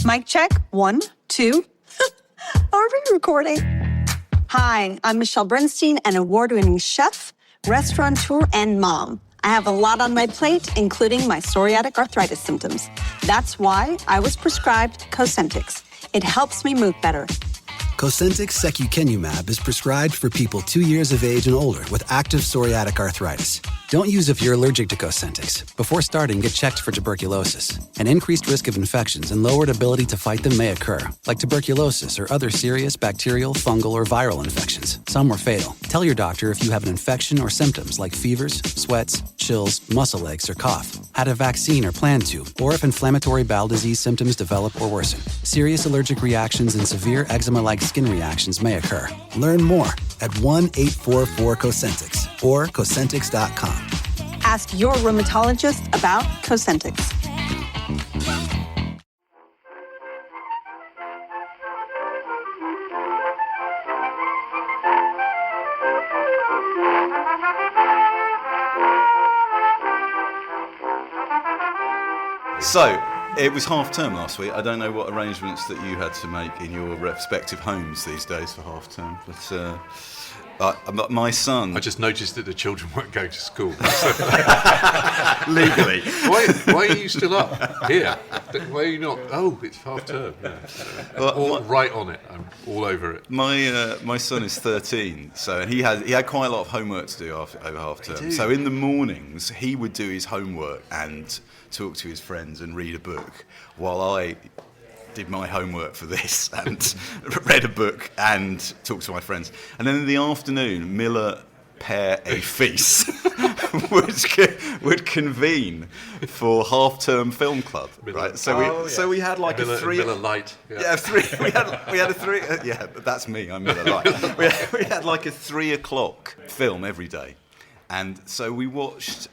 Mic check, 1, 2. Are we recording? Hi, I'm Michelle Bernstein, an award-winning chef, restaurateur, and mom. I have a lot on my plate, including my psoriatic arthritis symptoms. That's why I was prescribed Cosentyx. It helps me move better. Cosentyx secukinumab is prescribed for people 2 years of age and older with active psoriatic arthritis. Don't use if you're allergic to Cosentyx. Before starting, get checked for tuberculosis. An increased risk of infections and lowered ability to fight them may occur, like tuberculosis or other serious bacterial, fungal, or viral infections. Some were fatal. Tell your doctor if you have an infection or symptoms like fevers, sweats, chills, muscle aches, or cough, had a vaccine or plan to, or if inflammatory bowel disease symptoms develop or worsen. Serious allergic reactions and severe eczema-like skin reactions may occur. Learn more at 1-844-COSENTYX or Cosentyx.com. Ask your rheumatologist about Cosentyx. So, it was half term last week. I don't know what arrangements that you had to make in your respective homes these days for half term, but my son... I just noticed that the children weren't going to school. Legally. Why are you still up here? Why are you not? Oh, it's half term. Yeah. Well, right on it. I'm all over it. My son is 13, so he had quite a lot of homework to do over half term. So in the mornings, he would do his homework and talk to his friends and read a book, while I did my homework for this and read a book and talked to my friends. And then in the afternoon, Miller Pear a Feast would convene for half-term film club, right? So we had like Miller, a 3 Miller Light. Yeah, 3. We had a 3. Yeah, that's me. I'm Miller Light. We had like a 3 o'clock film every day, and so we watched.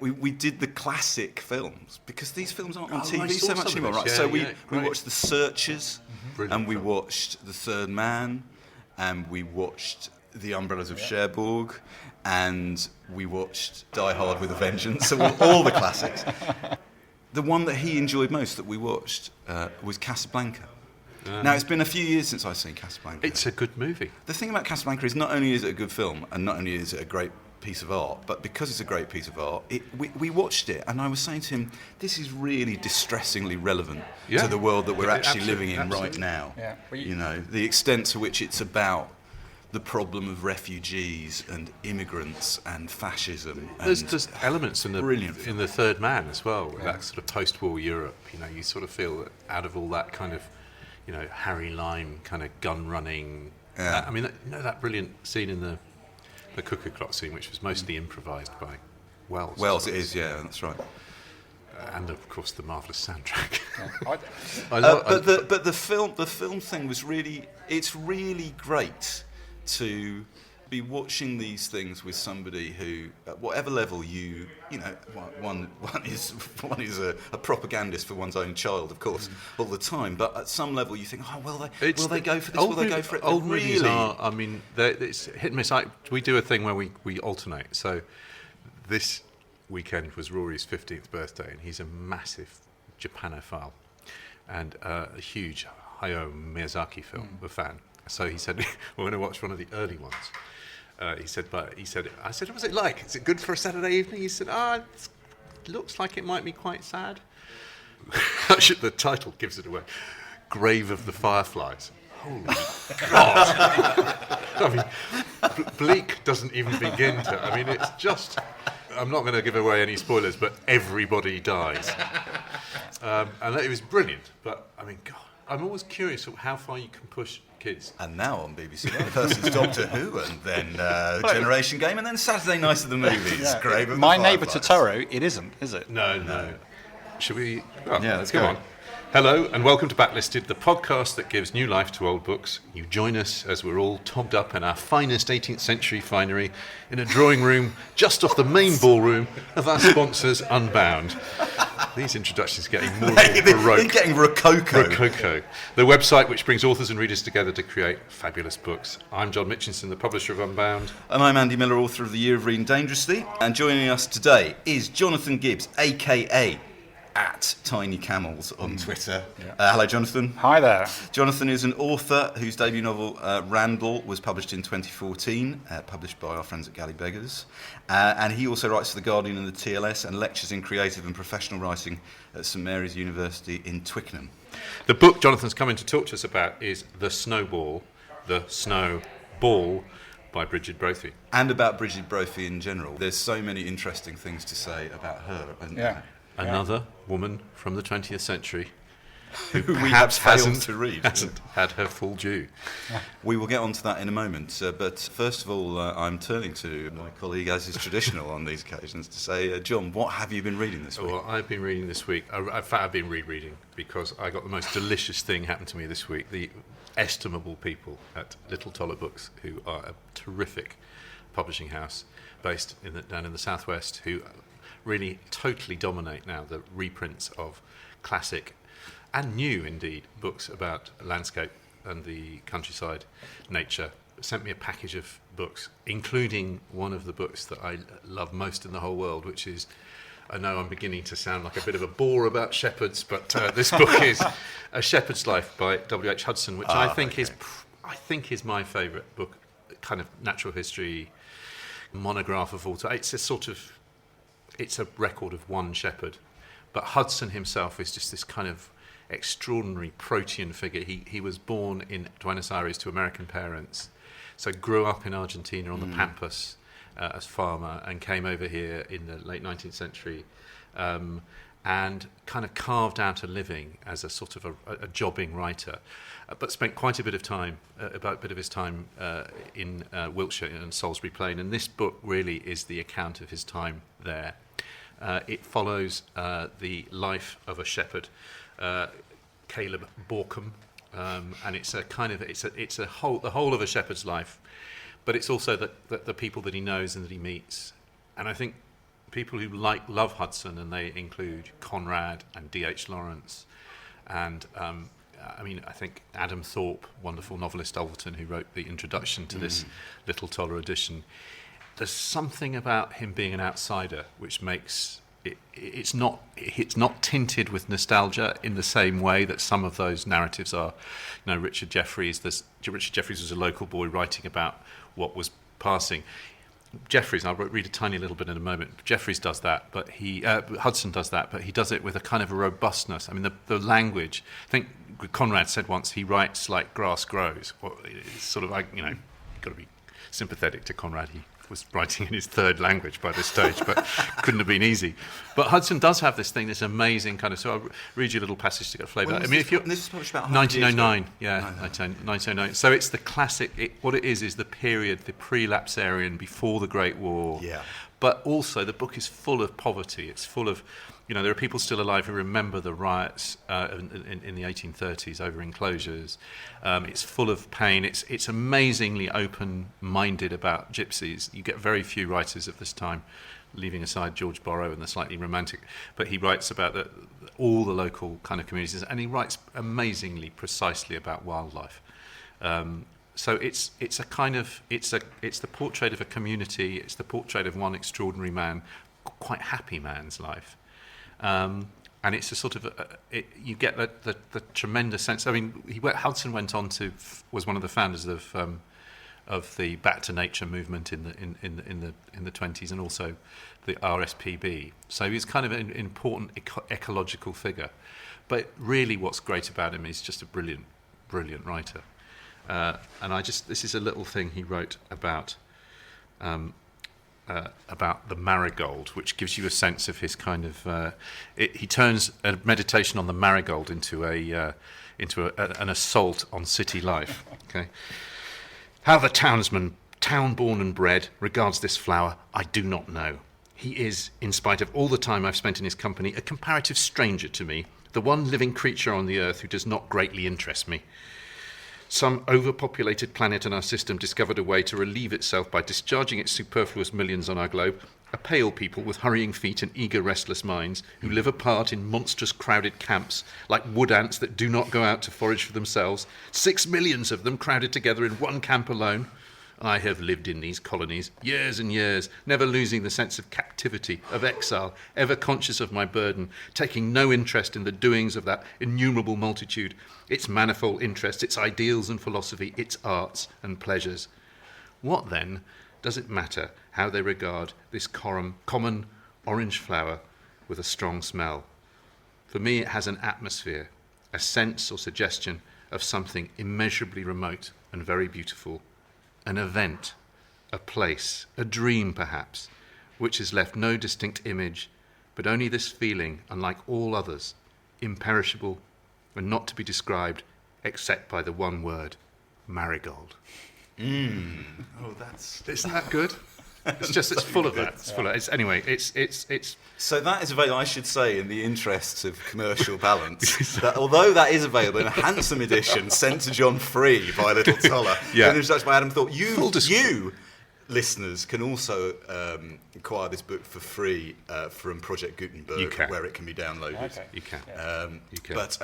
We did the classic films, because these films aren't on TV so much anymore, right? Yeah, so we watched The Searchers, and we film. watched The Third Man, and we watched The Umbrellas of Cherbourg, and we watched Die Hard with a Vengeance, so all the classics. The one that he enjoyed most that we watched was Casablanca. Now, it's been a few years since I've seen Casablanca. It's a good movie. The thing about Casablanca is not only is it a good film, and not only is it a great piece of art, but because it's a great piece of art, we watched it, and I was saying to him, this is really distressingly relevant to the world that we're actually living in right now. Yeah. You know, the extent to which it's about the problem of refugees and immigrants and fascism. There's just elements in the Third Man as well, that sort of post-war Europe. You know, you sort of feel that out of all that kind of, you know, Harry Lime kind of gun running. I mean, that brilliant scene in the cuckoo clock scene, which was mostly improvised by Wells. Wells, it is, yeah, that's right. And of course the marvellous soundtrack. But the film thing was it's really great to be watching these things with somebody who, at whatever level one is a propagandist for one's own child, of course, all the time. But at some level, you think, oh, will they go for this? Will they go for it? Old movies are. I mean, it's hit and miss. We do a thing where we alternate. So this weekend was Rory's 15th birthday, and he's a massive Japanophile and a huge Hayao Miyazaki film fan. So he said, we're going to watch one of the early ones. I said, what's it like? Is it good for a Saturday evening? He said, it looks like it might be quite sad. Actually, the title gives it away. Grave of the Fireflies. Holy God. I mean, bleak doesn't even begin to. I mean, it's just... I'm not going to give away any spoilers, but everybody dies. And it was brilliant. But, I mean, God, I'm always curious how far you can push kids. And now on BBC One, person's Doctor Who, and then Generation Game, and then Saturday Night of the Movies. Yeah. Grave of My the Neighbour Fireflies. Totoro, it isn't, is it? No. Should we? Yeah, let's go go on. Hello and welcome to Backlisted, the podcast that gives new life to old books. You join us as we're all tobbed up in our finest 18th century finery in a drawing room just off the main ballroom of our sponsors, Unbound. These introductions are getting more and more baroque. They're getting rococo. Rococo. The website which brings authors and readers together to create fabulous books. I'm John Mitchinson, the publisher of Unbound. And I'm Andy Miller, author of The Year of Reading Dangerously. And joining us today is Jonathan Gibbs, a.k.a. at Tiny Camels on Twitter. Hello, Jonathan. Hi there. Jonathan is an author whose debut novel, Randall, was published in 2014, published by our friends at Galley Beggars. And he also writes for The Guardian and the TLS and lectures in creative and professional writing at St Mary's University in Twickenham. The book Jonathan's coming to talk to us about is The Snow Ball by Brigid Brophy. And about Brigid Brophy in general. There's so many interesting things to say about her. And Another woman from the 20th century who we perhaps have failed hasn't to read. hasn't had her full due. We will get onto that in a moment. But first of all, I'm turning to my colleague, as is traditional on these occasions, to say, John, what have you been reading this week? Well, I've been reading this week. In fact, I've been rereading because I got the most delicious thing happen to me this week. The estimable people at Little Toller Books, who are a terrific publishing house based down in the southwest, who really totally dominate now the reprints of classic and new, indeed, books about landscape and the countryside, nature. Sent me a package of books, including one of the books that I love most in the whole world, which is, I know I'm beginning to sound like a bit of a bore about shepherds, but this book is A Shepherd's Life by W.H. Hudson, which I think is my favourite book, kind of natural history monograph of all time. It's a record of one shepherd, but Hudson himself is just this kind of extraordinary protean figure. He was born in Buenos Aires to American parents, so grew up in Argentina on the Pampas as farmer, and came over here in the late 19th century, and kind of carved out a living as a sort of a jobbing writer, but spent quite a bit of his time in Wiltshire and Salisbury Plain, and this book really is the account of his time there. It follows the life of a shepherd, Caleb Borkham, and it's the whole of a shepherd's life, but it's also the people that he knows and that he meets. And I think people who love Hudson, and they include Conrad and D.H. Lawrence, and I think Adam Thorpe, wonderful novelist Alverton, who wrote the introduction to this Little Toller edition. There's something about him being an outsider which makes it's not tinted with nostalgia in the same way that some of those narratives are. Richard Jefferies was a local boy writing about what was passing. Jefferies, and I'll read a tiny little bit in a moment. Jefferies does that, but Hudson does that, but he does it with a kind of a robustness. I mean, the language. I think Conrad said once he writes like grass grows. Well, it's sort of like got to be sympathetic to Conrad. He was writing in his third language by this stage, but couldn't have been easy. But Hudson does have this thing, this amazing kind of. So I'll read you a little passage to get a flavour. This was published about 1909. Yeah, 1909. So it's the classic. What it is the period, the pre-lapsarian, before the Great War. Yeah. But also the book is full of poverty. It's full of, there are people still alive who remember the riots in the 1830s over enclosures. It's full of pain. It's amazingly open-minded about gypsies. You get very few writers of this time, leaving aside George Borrow and the slightly romantic, but he writes about all the local kind of communities, and he writes amazingly precisely about wildlife. So it's the portrait of a community. It's the portrait of one extraordinary man, quite happy man's life. And it's a sort of you get the tremendous sense. I mean, Hudson went on was one of the founders of the Back to Nature movement in the 20s, and also the RSPB. So he's kind of an important ecological figure. But really, what's great about him is just a brilliant writer. And this is a little thing he wrote about the marigold, which gives you a sense of his kind of. He turns a meditation on the marigold into an assault on city life. Okay, how the townsman, town-born and bred, regards this flower, I do not know. He is, in spite of all the time I've spent in his company, a comparative stranger to me, the one living creature on the earth who does not greatly interest me. Some overpopulated planet in our system discovered a way to relieve itself by discharging its superfluous millions on our globe. A pale people with hurrying feet and eager, restless minds, who live apart in monstrous crowded camps, like wood ants that do not go out to forage for themselves. 6 millions of them crowded together in one camp alone. I have lived in these colonies years and years, never losing the sense of captivity, of exile, ever conscious of my burden, taking no interest in the doings of that innumerable multitude, its manifold interests, its ideals and philosophy, its arts and pleasures. What, then, does it matter how they regard this common orange flower with a strong smell? For me, it has an atmosphere, a sense or suggestion of something immeasurably remote and very beautiful, an event, a place, a dream perhaps, which has left no distinct image, but only this feeling, unlike all others, imperishable and not to be described except by the one word, marigold. Oh, Isn't that good? It's full of that. It's full of. Anyway, it's. So that is available, I should say, in the interests of commercial balance, that although that is available in a handsome edition sent to John free by Little Toller, and introduced by Adam Thorpe, you listeners can also acquire this book for free from Project Gutenberg, where it can be downloaded. Okay. You can. You can. But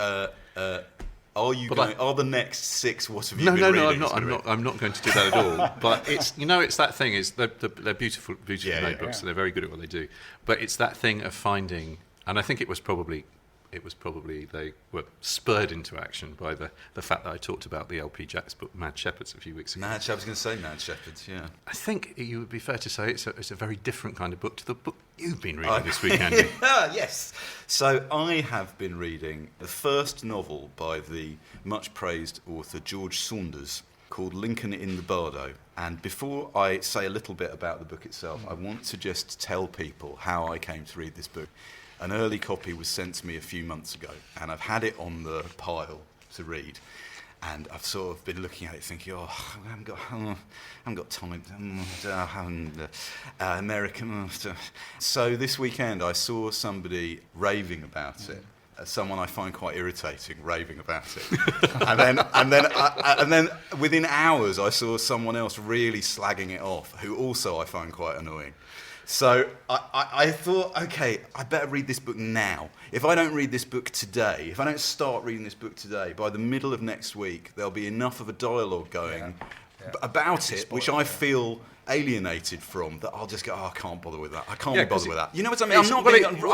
are the next 6 what have you been reading? No, I'm not going to do that at all. But it's that thing is they're beautiful notebooks, and they're very good at what they do. But it's that thing of finding, and I think it was probably they were spurred into action by the fact that I talked about the L.P. Jacks book Mad Shepherds a few weeks ago. I was going to say Mad Shepherds, yeah. I think it would be fair to say it's a very different kind of book to the book you've been reading this week, Andy. Yes. So I have been reading the first novel by the much praised author George Saunders called Lincoln in the Bardo. And before I say a little bit about the book itself, I want to just tell people how I came to read this book. An early copy was sent to me a few months ago, and I've had it on the pile to read. And I've sort of been looking at it thinking, I haven't got time, American. So this weekend I saw somebody raving about it. Someone I find quite irritating raving about it, and then within hours I saw someone else really slagging it off, who also I find quite annoying. So I thought, okay, I better read this book now. If I don't read this book today, if I don't start reading this book today, by the middle of next week there'll be enough of a dialogue going about it, which I feel alienated from, that I'll just go, I can't bother with that. I can't be bothered with that. You know what I mean? I'm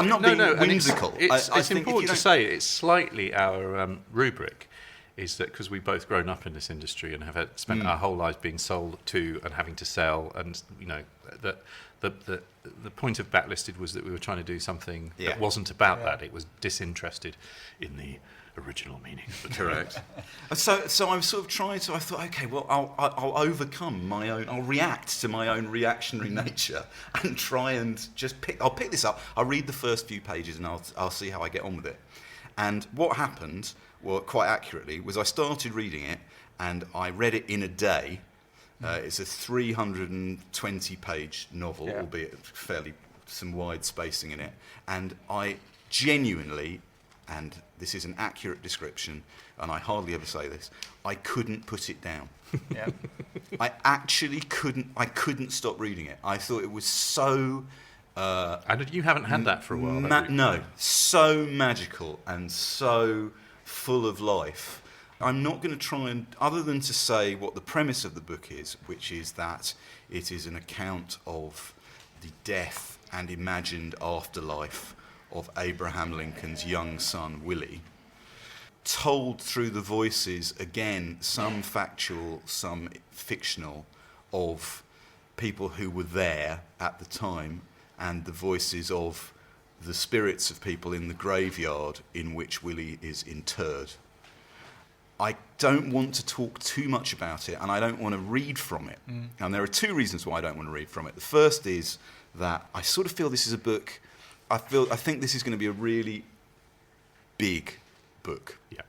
not being whimsical. It's important to say it's slightly our rubric is that because we've both grown up in this industry and have spent our whole lives being sold to and having to sell, and that the point of Backlisted was that we were trying to do something that wasn't about that. It was disinterested in the original meaning of the term. Correct. So I'm sort of trying to. I thought, okay, well, I'll overcome my own. I'll react to my own reactionary nature and try and just pick. I'll pick this up. I'll read the first few pages and I'll see how I get on with it. And what happened, well, quite accurately, was I started reading it and I read it in a day. It's a 320-page novel, albeit fairly some wide spacing in it. And I genuinely, and this is an accurate description, and I hardly ever say this, I couldn't put it down. Yeah. I actually couldn't. I couldn't stop reading it. I thought it was so. And you haven't had that for a while, have you? No, so magical and so full of life. I'm not going to try and, other than to say what the premise of the book is, which is that it is an account of the death and imagined afterlife of Abraham Lincoln's young son, Willie, told through the voices, again, some factual, some fictional, of people who were there at the time, and the voices of the spirits of people in the graveyard in which Willie is interred. I don't want to talk too much about it, and I don't want to read from it. And there are two reasons why I don't want to read from it. The first is that I sort of feel this is a book, I think this is going to be a really big book. Yeah.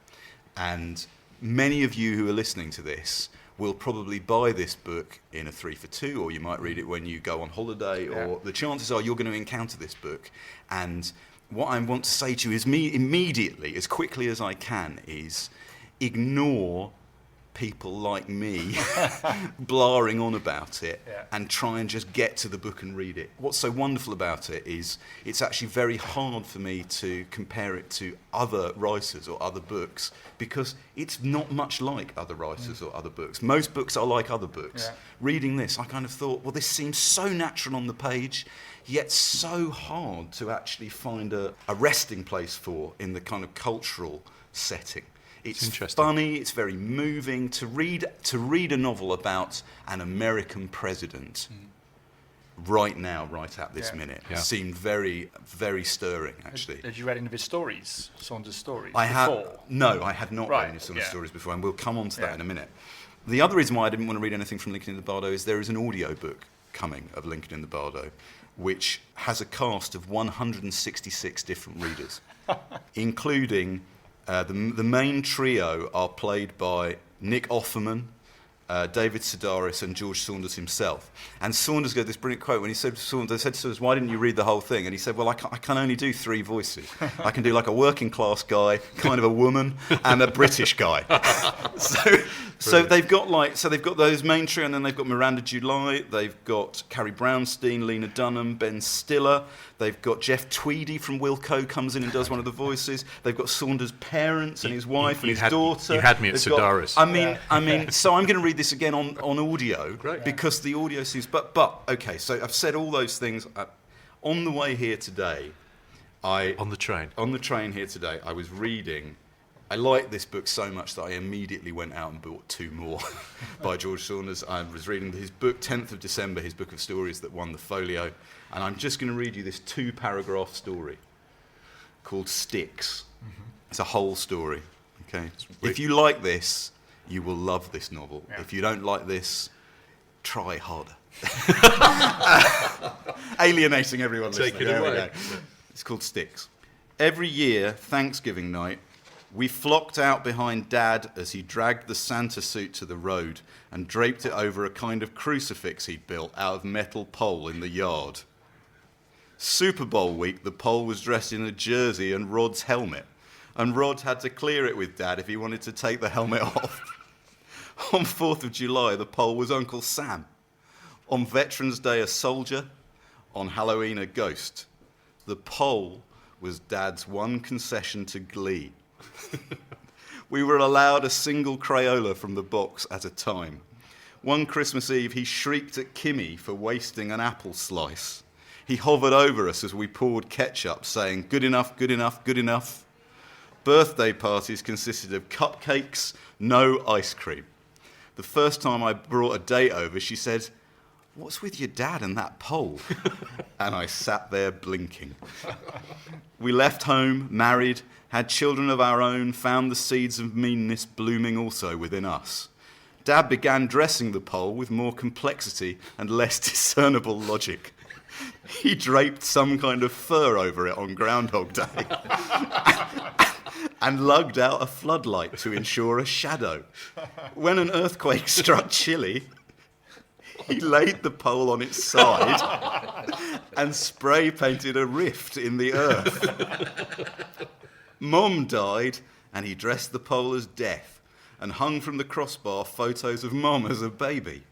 And many of you who are listening to this will probably buy this book in a 3 for 2, or you might read it when you go on holiday, or the chances are you're going to encounter this book. And what I want to say to you is immediately, as quickly as I can, is ignore people like me blaring on about it Yeah. and try and just get to the book and read it. What's so wonderful about it is it's actually very hard for me to compare it to other writers or other books because it's not much like other writers or other books. Most books are like other books. Yeah. Reading this, I kind of thought, well, this seems so natural on the page, yet so hard to actually find a resting place for in the kind of cultural setting. It's interesting. funny, it's very moving. To read a novel about an American president right now, right at this minute, Yeah. seemed very, very stirring, actually. Had you read any of his stories, Saunders' stories, I before? I had not Right, read any Saunders yeah. stories before, and we'll come on to that Yeah. in a minute. The other reason why I didn't want to read anything from Lincoln in the Bardo is there is an audio book coming of Lincoln in the Bardo, which has a cast of 166 different readers, including the main trio are played by Nick Offerman, David Sedaris and George Saunders himself. And Saunders gave this brilliant quote when he said to Saunders, why didn't you read the whole thing? And he said, well, I can only do 3 voices. I can do like a working class guy, kind of a woman, and a British guy. So they've got those main trio, and then they've got Miranda July, they've got Carrie Brownstein, Lena Dunham, Ben Stiller, they've got Jeff Tweedy from Wilco comes in and does one of the voices. They've got Saunders' parents and his wife and his daughter. You had me at They've got- Sedaris. I mean, so I'm going to read this again on audio Great. because the audio seems. But okay, so I've said all those things. On the way here today, On the train here today, I was reading. I liked this book so much that I immediately went out and bought 2 more by George Saunders. I was reading his book, 10th of December, his book of stories that won the folio, and I'm just going to read you this 2-paragraph story called Sticks. It's a whole story. Okay, if you like this, you will love this novel. Yeah. If you don't like this, try harder. Alienating everyone listening. Take it There we away. go. It's called Sticks. Every year, Thanksgiving night, we flocked out behind Dad as he dragged the Santa suit to the road and draped it over a kind of crucifix he'd built out of metal pole in the yard. Super Bowl week, the pole was dressed in a jersey and Rod's helmet, and Rod had to clear it with Dad if he wanted to take the helmet off. On 4th of July, the pole was Uncle Sam. On Veterans Day, a soldier. On Halloween, a ghost. The pole was Dad's one concession to glee. We were allowed a single Crayola from the box at a time. One Christmas Eve, he shrieked at Kimmy for wasting an apple slice. He hovered over us as we poured ketchup, saying, "Good enough, good enough, good enough." Birthday parties consisted of cupcakes, no ice cream. The first time I brought a date over, she said, "What's with your dad and that pole?" And I sat there blinking. We left home, married, had children of our own, found the seeds of meanness blooming also within us. Dad began dressing the pole with more complexity and less discernible logic. He draped some kind of fur over it on Groundhog Day and lugged out a floodlight to ensure a shadow. When an earthquake struck Chile, he laid the pole on its side and spray painted a rift in the earth. Mom died, and he dressed the pole as death and hung from the crossbar photos of Mom as a baby.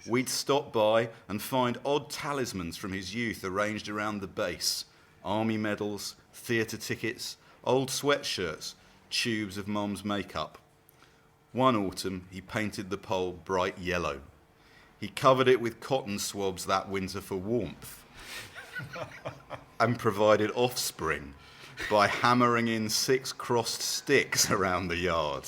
We'd stop by and find odd talismans from his youth arranged around the base. Army medals, theatre tickets, old sweatshirts, tubes of Mom's makeup. One autumn, he painted the pole bright yellow. He covered it with cotton swabs that winter for warmth and provided offspring by hammering in 6 crossed sticks around the yard.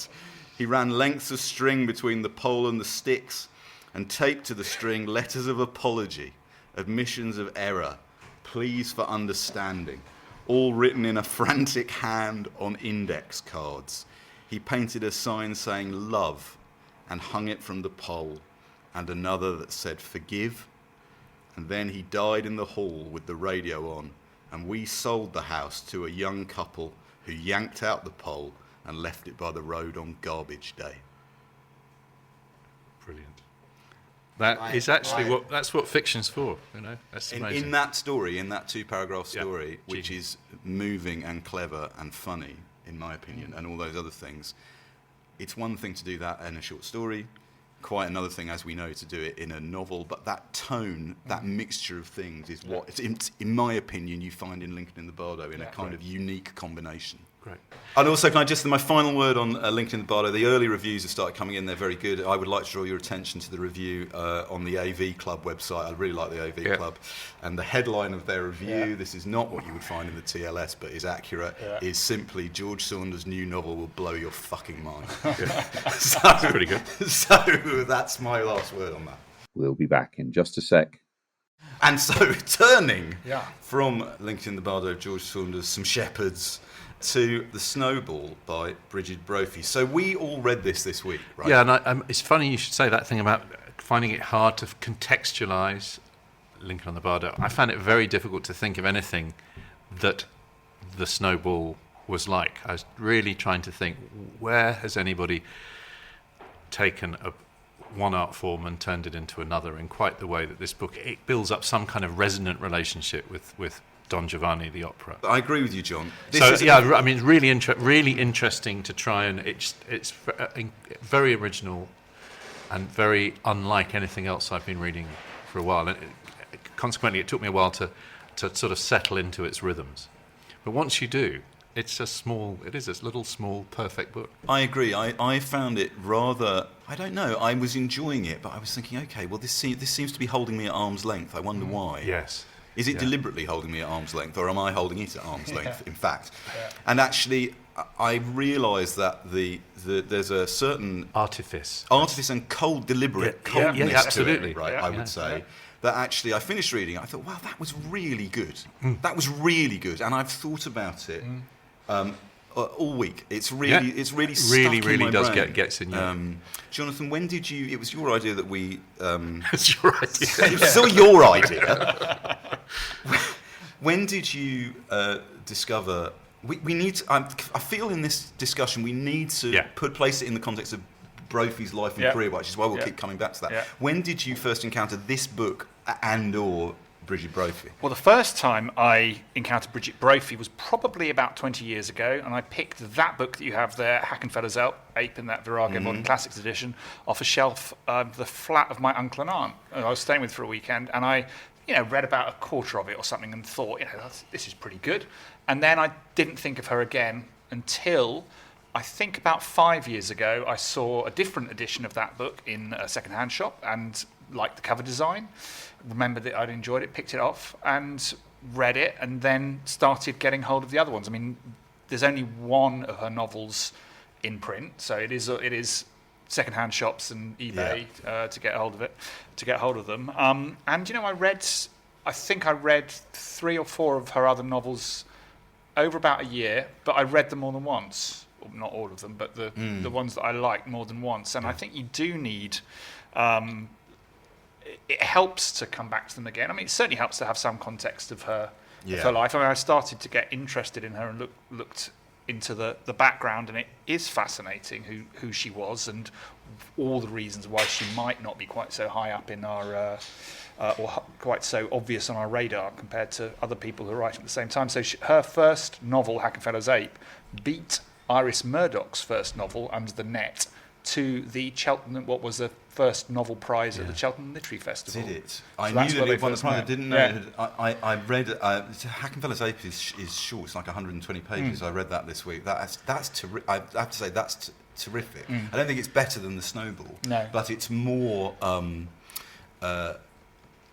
He ran lengths of string between the pole and the sticks and taped to the string letters of apology, admissions of error, pleas for understanding, all written in a frantic hand on index cards. He painted a sign saying love and hung it from the pole, and another that said forgive. And then he died in the hall with the radio on, and we sold the house to a young couple who yanked out the pole and left it by the road on garbage day. Brilliant. That is actually that's what fiction's for, you know. That's amazing. In that story, in that 2-paragraph Yeah. story, which is moving and clever and funny, in my opinion, and all those other things, it's one thing to do that in a short story, quite another thing, as we know, to do it in a novel. But that tone, that mixture of things, is what, in my opinion, you find in Lincoln in the Bardo in a kind of unique combination. Great. And also, can I just, my final word on Lincoln in the Bardo, the early reviews have started coming in, they're very good. I would like to draw your attention to the review on the AV Club website. I really like the AV Club. And the headline of their review, this is not what you would find in the TLS, but is accurate, is simply, George Saunders' new novel will blow your fucking mind. So, That's pretty good. So that's my last word on that. We'll be back in just a sec. And so, turning from Lincoln in the Bardo of George Saunders, Some Shepherds, to The Snowball by Brigid Brophy. So we all read this week, right? Yeah, and it's funny you should say that thing about finding it hard to contextualise Lincoln on the Bardo. I found it very difficult to think of anything that The Snowball was like. I was really trying to think, where has anybody taken one art form and turned it into another in quite the way that this book, it builds up some kind of resonant relationship with Don Giovanni, the opera. I agree with you, John. It's really interesting to try, and it's very original and very unlike anything else I've been reading for a while. And consequently, it took me a while to sort of settle into its rhythms. But once you do, it is a little small, perfect book. I agree. I found it rather, I don't know, I was enjoying it, but I was thinking, okay, well, this seems to be holding me at arm's length. I wonder why. Yes. Is it deliberately holding me at arm's length, or am I holding it at arm's length, in fact? And actually, I realised that there's a certain artifice and deliberate coldness to it, right? I would say that actually, I finished reading it, I thought, wow, that was really good. That was really good, and I've thought about it all week. It's really stuck in my brain. Gets in you. Jonathan, when did you? It was your idea that we. It's your idea. It was still your idea. When did you discover? We need to. I feel in this discussion we need to place it in the context of Brophy's life and career, which is why we'll keep coming back to that. Yeah. When did you first encounter this book and/or Brigid Brophy? Well, the first time I encountered Brigid Brophy was probably about 20 years ago, and I picked that book that you have there, Hackenfeller's Ape, in that Virago Modern Classics edition, off a shelf of the flat of my uncle and aunt, who I was staying with for a weekend, and I read about a quarter of it or something and thought, this is pretty good. And then I didn't think of her again until I think about 5 years ago, I saw a different edition of that book in a second-hand shop and liked the cover design. Remembered that I'd enjoyed it, picked it off and read it, and then started getting hold of the other ones. I mean, there's only one of her novels in print, so it is second-hand shops and eBay to get hold of them. And I think I read 3 or 4 of her other novels over about a year, but I read them more than once. Well, not all of them, but the ones that I liked more than once. And I think you do need. It helps to come back to them again. I mean, it certainly helps to have some context of her life. I mean, I started to get interested in her and looked into the background, and it is fascinating who she was and all the reasons why she might not be quite so high up in our or quite so obvious on our radar compared to other people who are writing at the same time. So her first novel, Hackenfeller's Ape, beat Iris Murdoch's first novel, Under the Net, to the Cheltenham, what was the first novel prize at the Cheltenham Literary Festival. Did it? I knew that it won the prize. I didn't know. I read Hackenfeller's Ape is short. It's like 120 pages. I read that this week. I have to say that's terrific. I don't think it's better than The Snowball. No. But it's more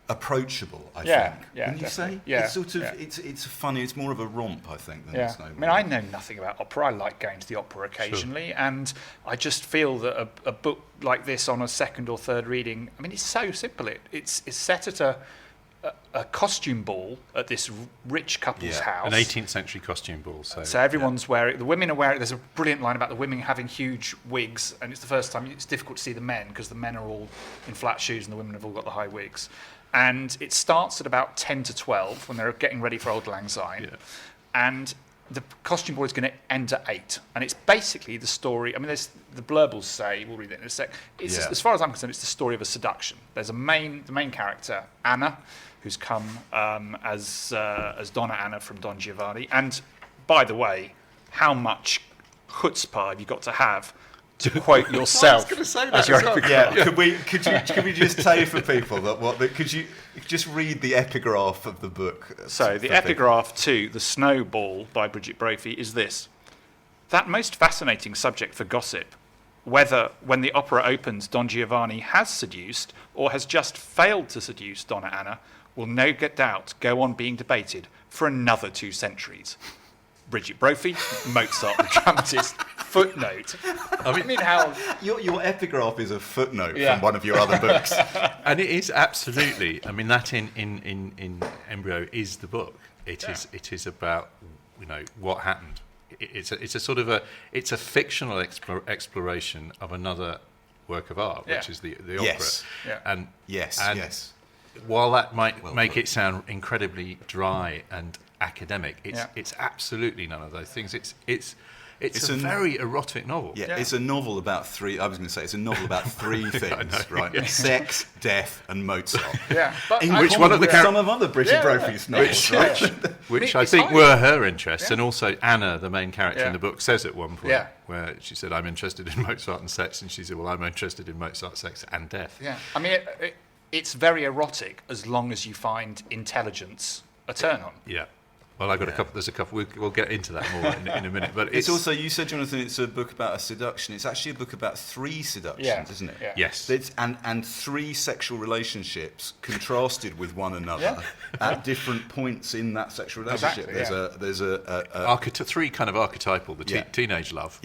approachable, I think. Wouldn't you say? Yeah. It's sort of it's funny. It's more of a romp, I think, than The Snowball. I mean, I know nothing about opera. I like going to the opera occasionally, and I just feel that a book like this on a second or third reading, I mean, it's so simple. It's set at a costume ball at this rich couple's house. An 18th century costume ball. So everyone's wearing, the women are wearing, there's a brilliant line about the women having huge wigs, and it's the first time, it's difficult to see the men because the men are all in flat shoes and the women have all got the high wigs. And it starts at about 10 to 12 when they're getting ready for Auld Lang Syne. Yeah. And the costume ball is going to end at 8. And it's basically the story, I mean, there's the blurb will say, we'll read it in a sec, as far as I'm concerned, it's the story of a seduction. There's the main character, Anna, who's come as Donna Anna from Don Giovanni. And by the way, how much chutzpah have you got to have to quote yourself as your epigraph. Yeah, could we just say for people could you just read the epigraph of the book? So the epigraph to The Snowball by Brigid Brophy is this: that most fascinating subject for gossip, whether when the opera opens Don Giovanni has seduced or has just failed to seduce Donna Anna, will no doubt go on being debated for another 2 centuries. Brigid Brophy, Mozart the dramatist. Footnote. I mean how your epigraph is a footnote from one of your other books, and it is absolutely. I mean, that in Embryo is the book. It is about what happened. It's a sort of a fictional exploration of another work of art, which is the opera. Yes. Yeah. And yes. While that might make it sound incredibly dry and academic, it's absolutely none of those things. It's a very erotic novel. Yeah, it's a novel about 3. I was going to say it's a novel about 3 things, right? Yeah. Sex, death, and Mozart. Yeah, but which one of the some of other Brigid Brophy's novels, which I think were her interests, and also Anna, the main character in the book, says at one point where she said, "I'm interested in Mozart and sex," and she said, "Well, I'm interested in Mozart, sex, and death." Yeah, I mean, it's very erotic as long as you find intelligence a turn on. Yeah. Well, I got a couple. There's a couple. We'll get into that more in a minute. But it's also, you said, Jonathan, it's a book about a seduction. It's actually a book about 3 seductions, isn't it? Yeah. Yes. And 3 sexual relationships contrasted with one another at different points in that sexual relationship. Exactly, There's a 3 kind of archetypal: the teenage love,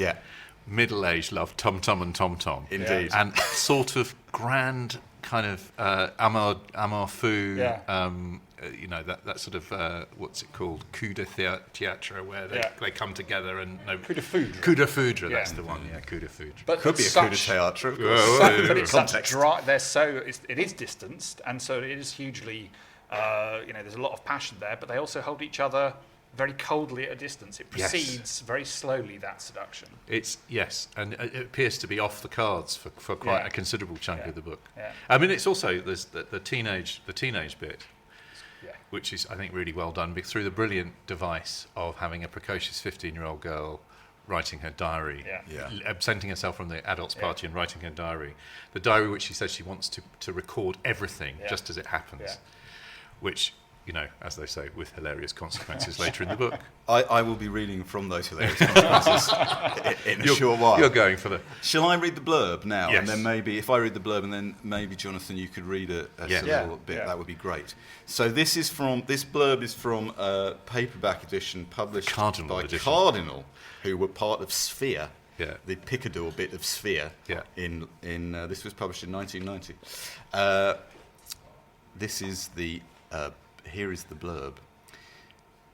middle-aged love, Tom and Tom, indeed, and sort of grand kind of amour fou. That sort of what's it called, coup de théâtre, where they come together and coup de foudre. That's the one. Yeah, coup de foudre. But could be a coup de théâtre. But it's such dry. It is distanced, and so it is hugely. There's a lot of passion there, but they also hold each other very coldly at a distance. It proceeds very slowly, that seduction. And it appears to be off the cards for quite a considerable chunk of the book. Yeah. I mean, it's also there's the teenage bit, which is, I think, really well done through the brilliant device of having a precocious 15-year-old girl writing her diary, absenting herself from the adults' party and writing her diary. The diary which she says she wants to record everything just as it happens, which, as they say, with hilarious consequences later in the book. I will be reading from those hilarious consequences in a short while. You're going for the... Shall I read the blurb now? Yes. And then maybe, if I read the blurb, and then maybe, Jonathan, you could read a little bit, that would be great. So this blurb is from a paperback edition published by Cardinal, who were part of Sphere, the Picador bit of Sphere. This was published in 1990. Here is the blurb.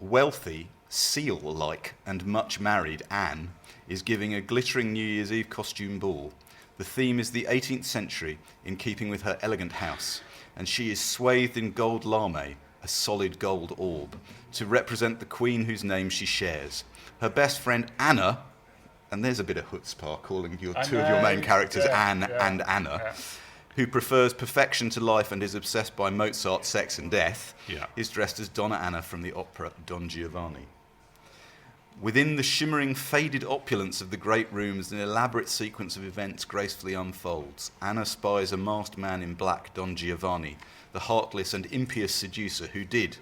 Wealthy, seal-like, and much married Anne is giving a glittering New Year's Eve costume ball. The theme is the 18th century, in keeping with her elegant house, and she is swathed in gold lame, a solid gold orb, to represent the queen whose name she shares. Her best friend Anna, and there's a bit of chutzpah calling two of your main characters Anne and Anna, who prefers perfection to life and is obsessed by Mozart, sex and death, is dressed as Donna Anna from the opera Don Giovanni. Within the shimmering, faded opulence of the great rooms, an elaborate sequence of events gracefully unfolds. Anna spies a masked man in black, Don Giovanni, the heartless and impious seducer who did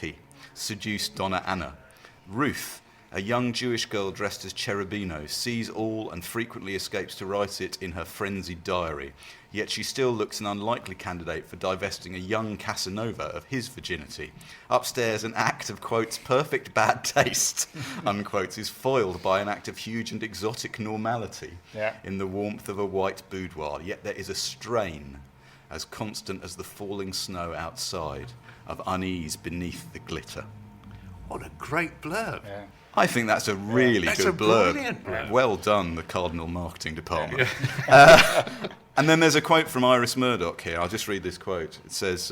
he, seduce Donna Anna. Ruth, a young Jewish girl dressed as Cherubino, sees all and frequently escapes to write it in her frenzied diary. Yet she still looks an unlikely candidate for divesting a young Casanova of his virginity. Upstairs, an act of, quotes, perfect bad taste, unquotes, is foiled by an act of huge and exotic normality in the warmth of a white boudoir. Yet there is a strain as constant as the falling snow outside, of unease beneath the glitter. What a great blurb. Yeah. I think that's a really good blurb. Brilliant blurb. Well done, the Cardinal Marketing Department. And then there's a quote from Iris Murdoch here. I'll just read this quote. It says,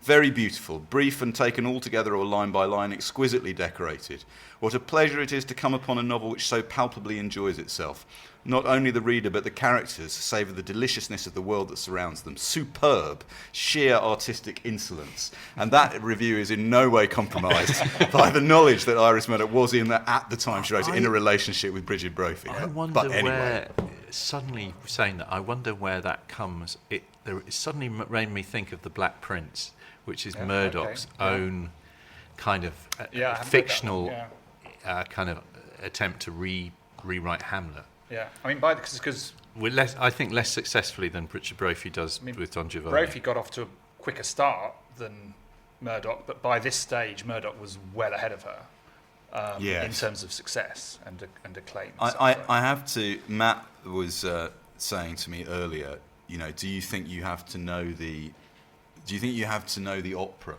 very beautiful, brief and taken all together or line by line, exquisitely decorated. What a pleasure it is to come upon a novel which so palpably enjoys itself. Not only the reader, but the characters savour the deliciousness of the world that surrounds them. Superb, sheer artistic insolence. And that review is in no way compromised by the knowledge that Iris Murdoch was at the time she wrote it, in a relationship with Brigid Brophy. I wonder where suddenly saying that, I wonder where that comes. It suddenly made me think of The Black Prince, which is Murdoch's own kind of fictional kind of attempt to rewrite Hamlet. Yeah, I mean, because I think less successfully than Brigid Brophy does with Don Giovanni. Brophy got off to a quicker start than Murdoch, but by this stage, Murdoch was well ahead of her in terms of success and acclaim. I have to. Matt was saying to me earlier, do you think you have to know the opera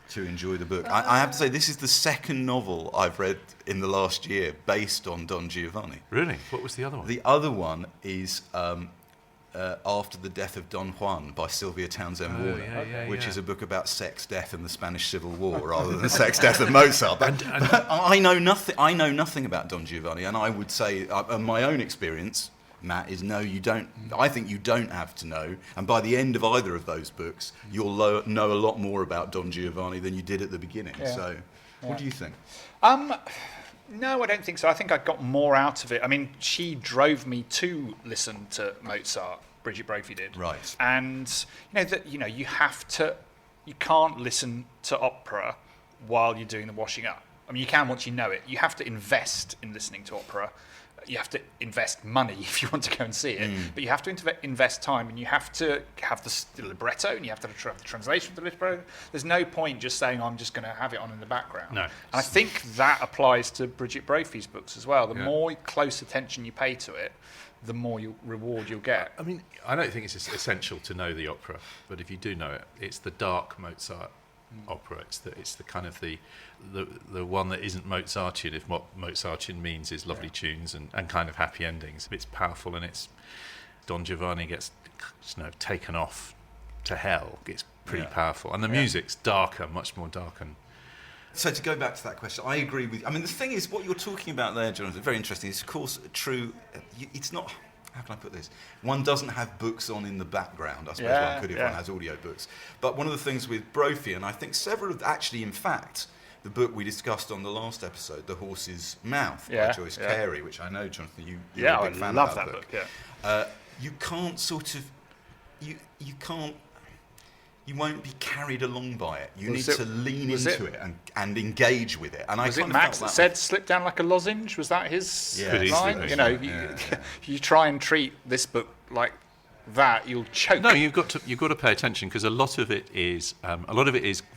to enjoy the book? I have to say, this is the second novel I've read in the last year based on Don Giovanni. Really? What was the other one? The other one is After the Death of Don Juan by Sylvia Townsend Warner, which is a book about sex, death, and the Spanish Civil War, rather than sex, death, and Mozart. But I know nothing about Don Giovanni, and I would say, my own experience, Matt, is no, you don't. I think you don't have to know. And by the end of either of those books, you'll know a lot more about Don Giovanni than you did at the beginning. Yeah. So, what do you think? No, I don't think so. I think I got more out of it. I mean, she drove me to listen to Mozart. Brigid Brophy did. Right. And you can't listen to opera while you're doing the washing up. I mean, you can once you know it. You have to invest in listening to opera. You have to invest money if you want to go and see it, but you have to invest time, and you have to have the libretto, and you have to have the translation of the libretto. There's no point just saying, I'm just going to have it on in the background. No. And I think that applies to Brigid Brophy's books as well. The more close attention you pay to it, the more reward you'll get. I mean, I don't think it's essential to know the opera, but if you do know it, it's the dark Mozart opera. It's the kind of the one that isn't Mozartian, if what Mozartian means is lovely tunes and kind of happy endings. It's powerful, and it's Don Giovanni gets taken off to hell. It's pretty powerful, and the music's darker, much more dark. And so to go back to that question, I agree with you. I mean, the thing is, what you're talking about there, Jonathan, very interesting. It's of course true. It's not. How can I put this? One doesn't have books on in the background. I suppose one could if one has audio books. But one of the things with Brophy, and I think several of, actually, in fact, the book we discussed on the last episode, The Horse's Mouth by Joyce Carey, which I know, Jonathan, you're a big fan of that book. You can't sort of, you won't be carried along by it. You need to lean into it and engage with it. And was it Max that said, slip down like a lozenge? Was that his line? You try and treat this book like that, you'll choke. No, you've got to pay attention, because a lot of it is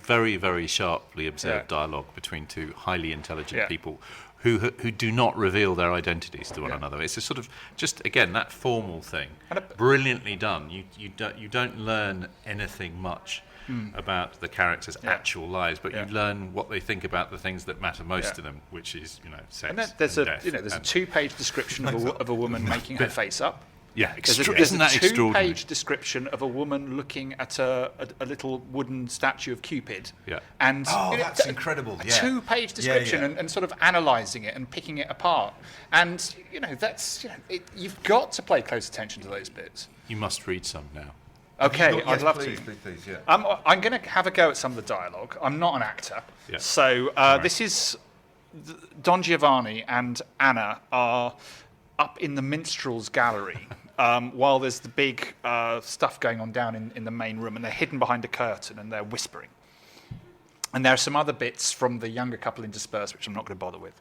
very, very sharply observed dialogue between two highly intelligent people who do not reveal their identities to one another. It's a sort of, just again, that formal thing, brilliantly done. You don't learn anything much about the characters' actual lives, but you learn what they think about the things that matter most to them, which is sex and death. There's a 2-page description of a woman making her face up. Yeah, there's a 2-page description of a woman looking at a little wooden statue of Cupid. Yeah. And that's incredible. A 2-page description and sort of analysing it and picking it apart. And you've got to pay close attention to those bits. You must read some now. Okay, I'd love to. Please, yeah. I'm going to have a go at some of the dialogue. I'm not an actor, so this is Don Giovanni and Anna are up in the minstrel's gallery while there's the big stuff going on down in the main room, and they're hidden behind a curtain and they're whispering. And there are some other bits from the younger couple interspersed, which I'm not going to bother with.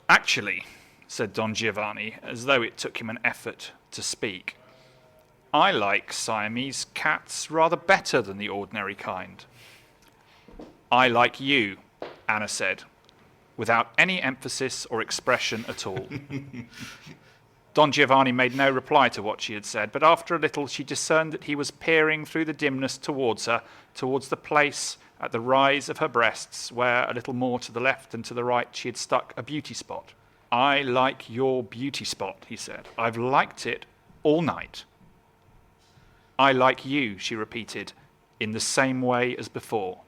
Actually, said Don Giovanni, as though it took him an effort to speak, I like Siamese cats rather better than the ordinary kind. I like you, Anna said, without any emphasis or expression at all. Don Giovanni made no reply to what she had said, but after a little she discerned that he was peering through the dimness towards her, towards the place at the rise of her breasts, where a little more to the left and to the right she had stuck a beauty spot. I like your beauty spot, he said. I've liked it all night. I like you, she repeated, in the same way as before.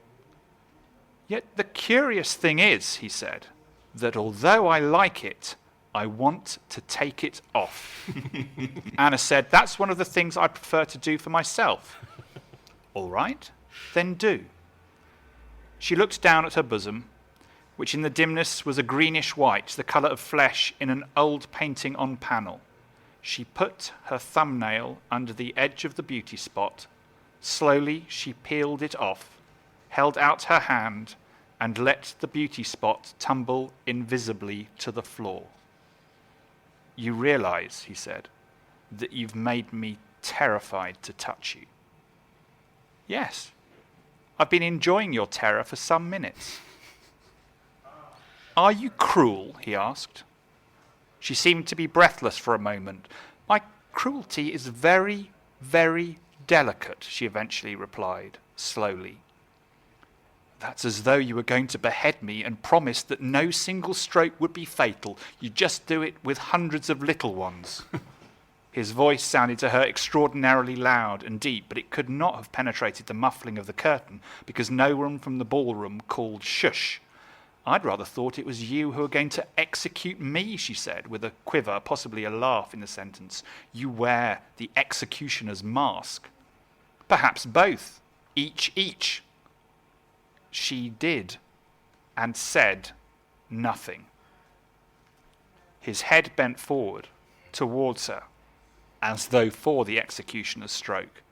Yet the curious thing is, he said, that although I like it, I want to take it off. Anna said, that's one of the things I prefer to do for myself. All right, then do. She looked down at her bosom, which in the dimness was a greenish white, the colour of flesh in an old painting on panel. She put her thumbnail under the edge of the beauty spot. Slowly she peeled it off, held out her hand, and let the beauty spot tumble invisibly to the floor. "You realise," he said, "that you've made me terrified to touch you." "Yes. I've been enjoying your terror for some minutes." "Are you cruel?" he asked. She seemed to be breathless for a moment. "My cruelty is very, very delicate," she eventually replied, slowly. "That's as though you were going to behead me and promised that no single stroke would be fatal. You just do it with hundreds of little ones." His voice sounded to her extraordinarily loud and deep, but it could not have penetrated the muffling of the curtain because no one from the ballroom called "shush." "I'd rather thought it was you who were going to execute me," she said, with a quiver, possibly a laugh in the sentence. "You wear the executioner's mask." "Perhaps both. Each. She did, and said nothing. His head bent forward, towards her, as though for the executioner's stroke,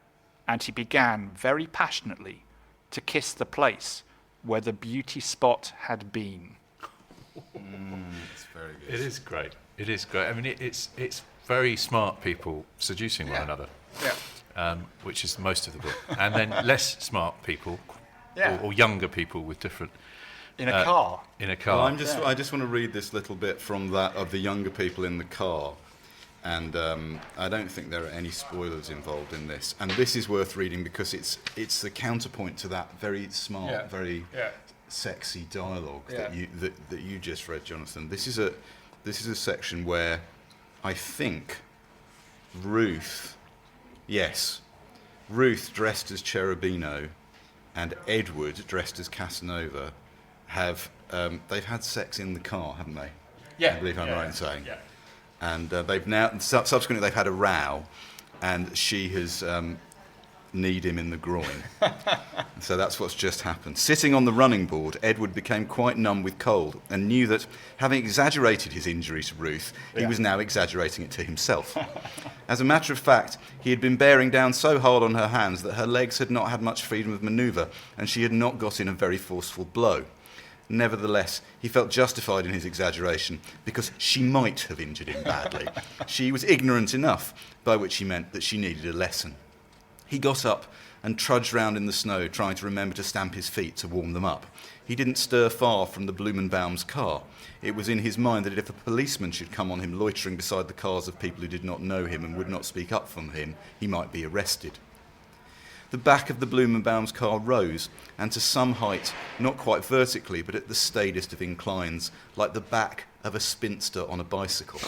and he began very passionately to kiss the place where the beauty spot had been. It's very good. It is great. It is great. I mean, it's very smart people seducing one another, which is most of the book, and then less smart people, or younger people with different. In a car. In a car. Well, I just want to read this little bit from that of the younger people in the car. And I don't think there are any spoilers involved in this. And this is worth reading because it's the counterpoint to that very smart, very sexy dialogue that you just read, Jonathan. This is a section where I think Ruth dressed as Cherubino and Edward dressed as Casanova they've had sex in the car, haven't they? Yeah. I believe I'm right in saying. Yeah. And they've now subsequently they've had a row, and she has kneed him in the groin. So that's what's just happened. Sitting on the running board, Edward became quite numb with cold and knew that, having exaggerated his injury to Ruth, he was now exaggerating it to himself. As a matter of fact, he had been bearing down so hard on her hands that her legs had not had much freedom of manoeuvre, and she had not got in a very forceful blow. Nevertheless, he felt justified in his exaggeration, because she might have injured him badly. She was ignorant enough, by which he meant that she needed a lesson. He got up and trudged round in the snow, trying to remember to stamp his feet to warm them up. He didn't stir far from the Blumenbaum's car. It was in his mind that if a policeman should come on him loitering beside the cars of people who did not know him and would not speak up for him, he might be arrested. The back of the Blumenbaum's car rose, and to some height, not quite vertically, but at the staidest of inclines, like the back of a spinster on a bicycle.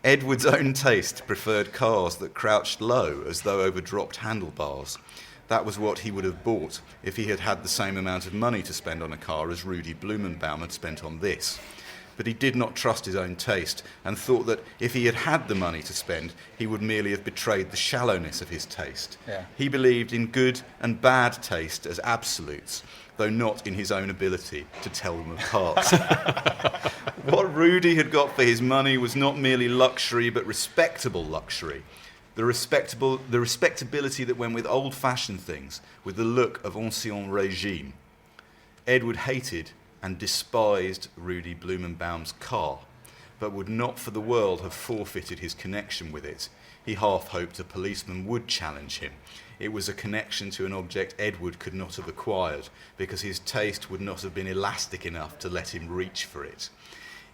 Edward's own taste preferred cars that crouched low as though over dropped handlebars. That was what he would have bought if he had had the same amount of money to spend on a car as Rudy Blumenbaum had spent on this. But he did not trust his own taste, and thought that if he had had the money to spend, he would merely have betrayed the shallowness of his taste. Yeah. He believed in good and bad taste as absolutes, though not in his own ability to tell them apart. What Rudy had got for his money was not merely luxury, but respectable luxury. The respectability that went with old-fashioned things, with the look of ancien régime. Edward hated and despised Rudy Blumenbaum's car, but would not for the world have forfeited his connection with it. He half hoped a policeman would challenge him. It was a connection to an object Edward could not have acquired, because his taste would not have been elastic enough to let him reach for it.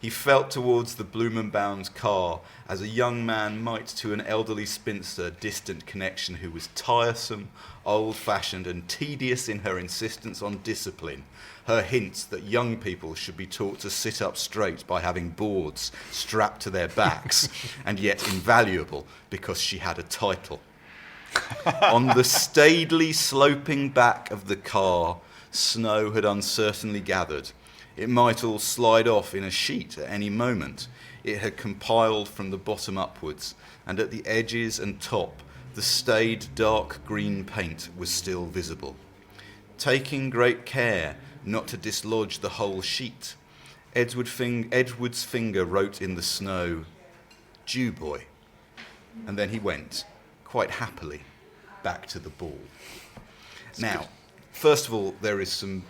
He felt towards the Blumenbaum's car as a young man might to an elderly spinster distant connection who was tiresome, old-fashioned and tedious in her insistence on discipline, her hints that young people should be taught to sit up straight by having boards strapped to their backs, and yet invaluable because she had a title. On the staidly sloping back of the car, snow had uncertainly gathered. It might all slide off in a sheet at any moment. It had compiled from the bottom upwards, and at the edges and top, the staid dark green paint was still visible. Taking great care not to dislodge the whole sheet. Edward's finger wrote in the snow, "Jew boy." And then he went, quite happily, back to the ball. Now, first of all, there is some,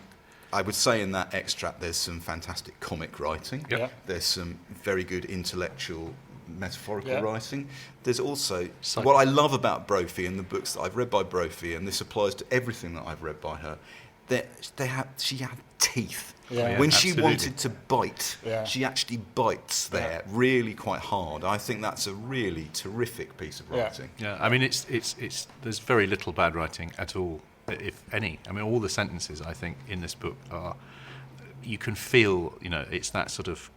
I would say in that extract, there's some fantastic comic writing. Yeah. There's some very good intellectual, metaphorical Yeah. writing. There's also, what I love about Brophy and the books that I've read by Brophy, and this applies to everything that I've read by her, she had teeth. Yeah. When Absolutely. she wanted to bite, Yeah. she actually bites there really quite hard. I think that's a really terrific piece of writing. Yeah, I mean, it's there's very little bad writing at all, if any. I mean, all the sentences I think in this book are, you can feel, it's that sort of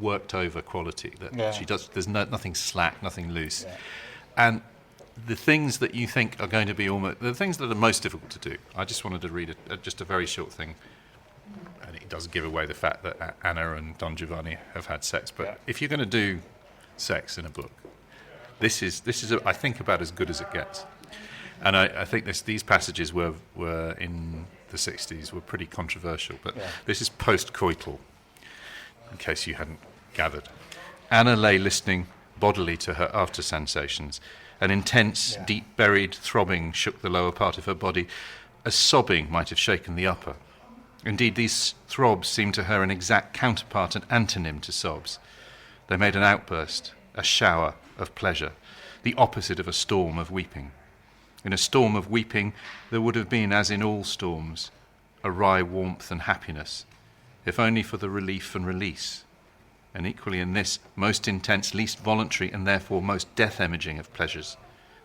worked over quality that she does. There's nothing slack, nothing loose, and the things that you think are going to be the things that are most difficult to do. I just wanted to read just a very short thing. And it does give away the fact that Anna and Don Giovanni have had sex. But if you're going to do sex in a book, this is I think about as good as it gets. And I think these passages were in the 60s were pretty controversial. But this is post-coital, in case you hadn't gathered. Anna lay listening bodily to her after sensations. An intense, deep-buried throbbing shook the lower part of her body, as sobbing might have shaken the upper. Indeed, these throbs seemed to her an exact counterpart and antonym to sobs. They made an outburst, a shower of pleasure, the opposite of a storm of weeping. In a storm of weeping, there would have been, as in all storms, a wry warmth and happiness, if only for the relief and release. And equally in this most intense, least voluntary, and therefore most death-imaging of pleasures,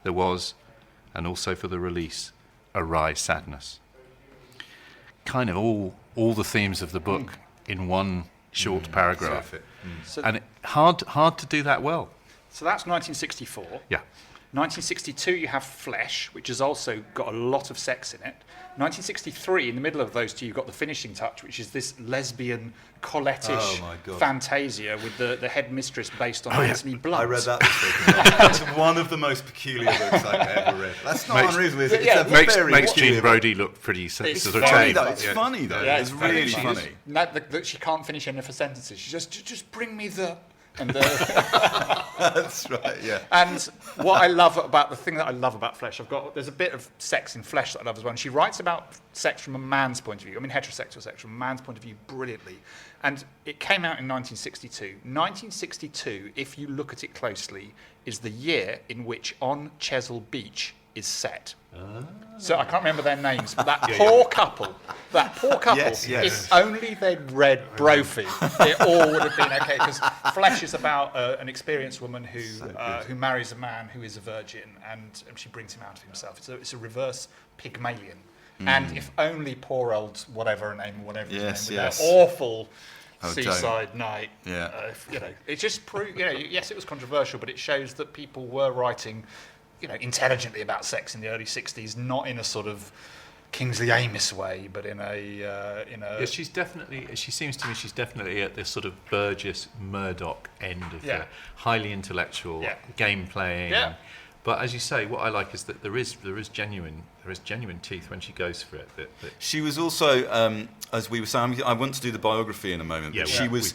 there was, and also for the release, a wry sadness. Kind of all the themes of the book in one short paragraph, and hard to do that well. So that's 1964. Yeah. 1962, you have Flesh, which has also got a lot of sex in it. 1963, in the middle of those two, you've got the finishing touch, which is this lesbian Colette-ish fantasia with the headmistress based on Anthony Blunt. I read that this week as well. It's one of the most peculiar books I've ever read. That's not unreasonable, is it? Makes Jean Brodie look pretty sort of funny, tame. though. It's funny, though. It's really funny. That she can't finish any of her sentences. She just bring me the... And That's right, yeah. And what I love about the thing that I love about Flesh, there's a bit of sex in Flesh that I love as well. And she writes about sex from a man's point of view. I mean, heterosexual sex from a man's point of view brilliantly. And it came out in 1962. 1962, if you look at it closely, is the year in which On Chesil Beach is set. So I can't remember their names, but that poor couple, Yes. if only they'd read Brophy, it all would have been okay, because Flesh is about an experienced woman who marries a man who is a virgin, and she brings him out of himself. It's a reverse Pygmalion. And if only poor old whatever his name, with that awful seaside night, it just proved, yes, it was controversial, but it shows that people were writing intelligently about sex in the early 60s, not in a sort of Kingsley Amis way, but in a Yeah, she's definitely. She seems to me she's definitely at this sort of Burgess Murdoch end of the highly intellectual game playing. Yeah. But as you say, what I like is that there is genuine teeth when she goes for it. That She was also, as we were saying, I want to do the biography in a moment. Yeah, but she was.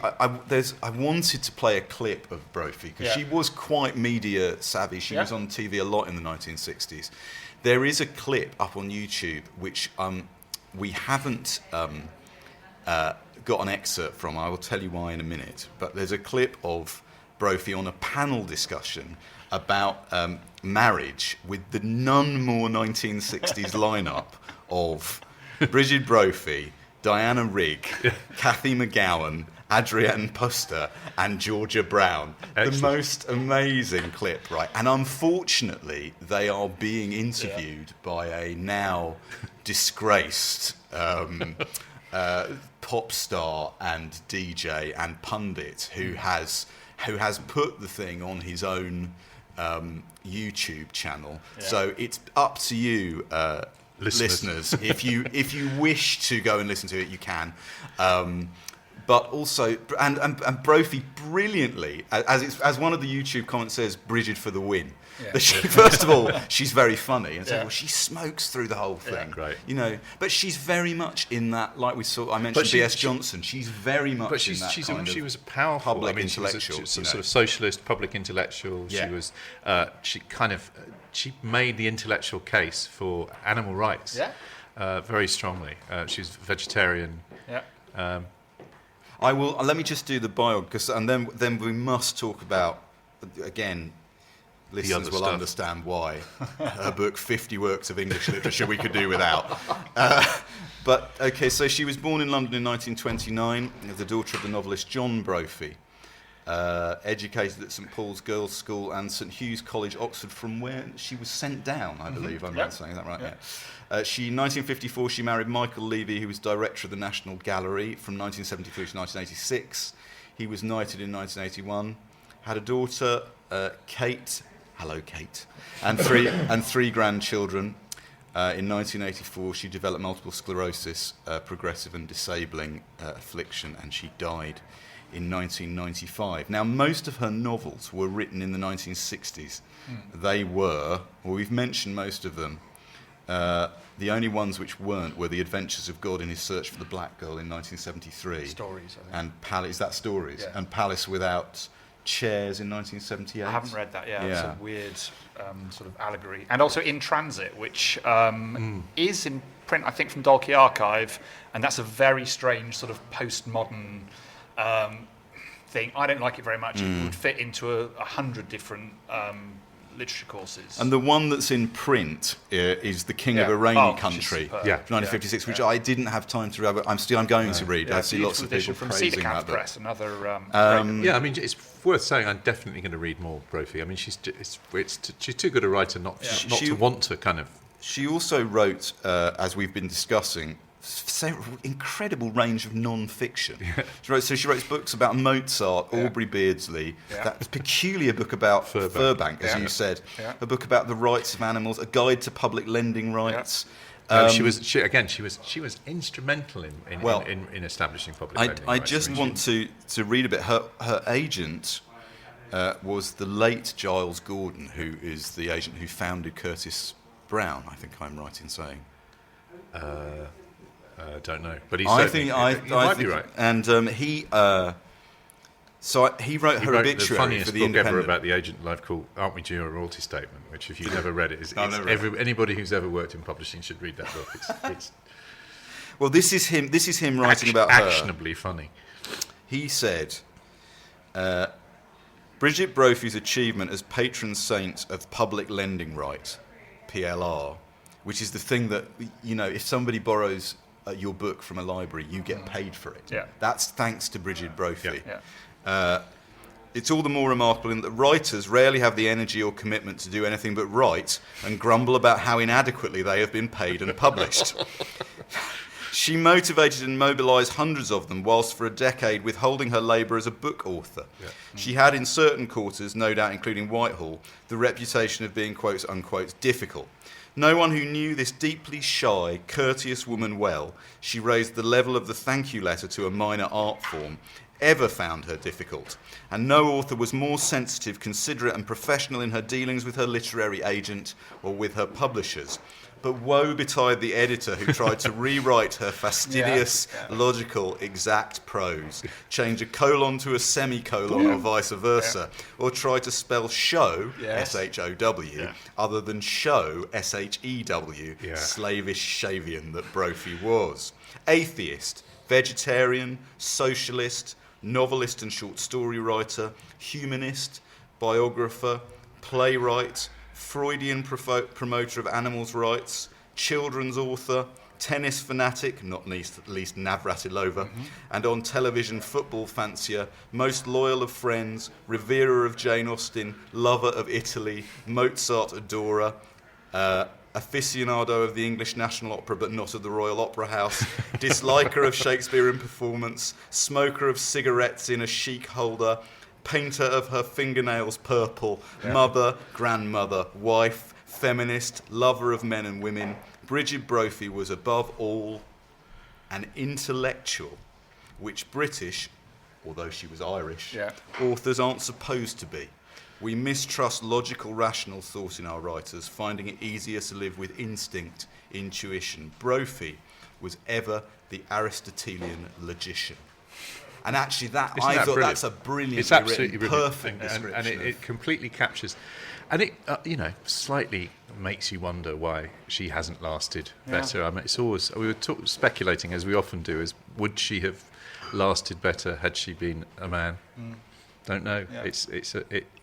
I wanted to play a clip of Brophy because she was quite media savvy. She was on TV a lot in the 1960s. There is a clip up on YouTube which we haven't got an excerpt from. I will tell you why in a minute. But there's a clip of Brophy on a panel discussion about marriage with the none more 1960s lineup of Brigid Brophy, Diana Rigg, Cathy McGowan, Adrienne Puster, and Georgia Brown. Excellent. The most amazing clip, right? And unfortunately, they are being interviewed by a now disgraced pop star and DJ and pundit who has put the thing on his own YouTube channel. So it's up to you, listeners. if you wish to go and listen to it, you can. but also and Brophy brilliantly, as one of the YouTube comments says, Brigid for the win. Yeah. That first of all, she's very funny, and so Yeah. well, she smokes through the whole thing. Yeah. Great. You know, but she's very much in that, like I mentioned B.S. Johnson. She's very much But in that kind she of was a powerful public I mean, intellectual. She was a you sort know. of socialist, public intellectual. Yeah. She was. She made the intellectual case for animal rights. Yeah. Very strongly. She was vegetarian. Yeah. I will. Let me just do the bio, and then we must talk about, again, listeners other will stuff. understand why her book 50 Works of English Literature we could do without. But okay, so she was born in London in 1929, the daughter of the novelist John Brophy. Educated at St Paul's Girls' School and St Hugh's College, Oxford, from where she was sent down, I believe. I'm right saying that, right? Yeah. In 1954, she married Michael Levy, who was director of the National Gallery from 1973 to 1986. He was knighted in 1981. Had a daughter, Kate. Hello, Kate. And three grandchildren. In 1984, she developed multiple sclerosis, progressive and disabling affliction, and she died in 1995. Now, most of her novels were written in the 1960s. They were, well, we've mentioned most of them. The only ones which weren't were The Adventures of God in His Search for the Black Girl in 1973. Stories, I think. And Palace, is that Stories? Yeah. And Palace Without Chairs in 1978. I haven't read that yet. Yeah. It's a weird sort of allegory. And also In Transit, which is in print, I think, from Dalkey Archive, and that's a very strange sort of postmodern thing. I don't like it very much. It would fit into 100 different literature courses. And the one that's in print is The King of Yeah. a Rainy Oh, which is Country, superb. Yeah. 1956, which I didn't have time to read. I'm going to read. I see lots Beautiful of edition people from praising Cedar that Camp book. Press, another Yeah, I mean, it's worth saying I'm definitely going to read more Brophy. I mean, she's too good a writer not She- to want to kind of. She also wrote, as we've been discussing, incredible range of non-fiction. She wrote books about Mozart, Aubrey Beardsley, that peculiar book about Furbank, as you said, a book about the rights of animals, a guide to public lending rights. She was instrumental in establishing public lending I rights. just want to read a bit. Her agent was the late Giles Gordon, who is the agent who founded Curtis Brown. I think I'm right in saying. Don't know, but he I might be right. And he wrote He her wrote the obituary funniest for the book ever Independent. about the agent life called "Aren't We Due a Royalty Statement?" Which, if you've never read it, I've never read anybody who's ever worked in publishing should read that book. It's Well, this is him writing about her. actionably funny. He said, Brigid Brophy's achievement as patron saint of public lending right, PLR, which is the thing that, you know, if somebody borrows your book from a library, you get paid for it. Yeah. That's thanks to Brigid Brophy. Yeah. It's all the more remarkable in that writers rarely have the energy or commitment to do anything but write and grumble about how inadequately they have been paid and published. She motivated and mobilised hundreds of them, whilst for a decade withholding her labour as a book author. Yeah. She had, in certain quarters, no doubt including Whitehall, the reputation of being, quote unquote, difficult. No one who knew this deeply shy, courteous woman well, she raised the level of the thank you letter to a minor art form, ever found her difficult. And no author was more sensitive, considerate and professional in her dealings with her literary agent or with her publishers. But woe betide the editor who tried to rewrite her fastidious, logical, exact prose, change a colon to a semicolon or vice versa, or try to spell show, S-H-O-W, other than show, S-H-E-W, slavish Shavian that Brophy was. Atheist, vegetarian, socialist, novelist and short story writer, humanist, biographer, playwright, Freudian promoter of animals' rights, children's author, tennis fanatic, not least Navratilova, and on television football fancier, most loyal of friends, reverer of Jane Austen, lover of Italy, Mozart adorer, aficionado of the English National Opera but not of the Royal Opera House, disliker of Shakespeare in performance, smoker of cigarettes in a chic holder, painter of her fingernails purple, mother, grandmother, wife, feminist, lover of men and women, Brigid Brophy was above all an intellectual which British, although she was Irish, Yeah. authors aren't supposed to be. We mistrust logical, rational thought in our writers, finding it easier to live with instinct, intuition. Brophy was ever the Aristotelian logician. And actually, Isn't that thought brilliant? that's a brilliantly It's absolutely written, brilliant. perfect And description. it completely captures, and it slightly makes you wonder why she hasn't lasted better. I mean, it's always we were speculating, as we often do, is would she have lasted better had she been a man? Don't know. Yeah.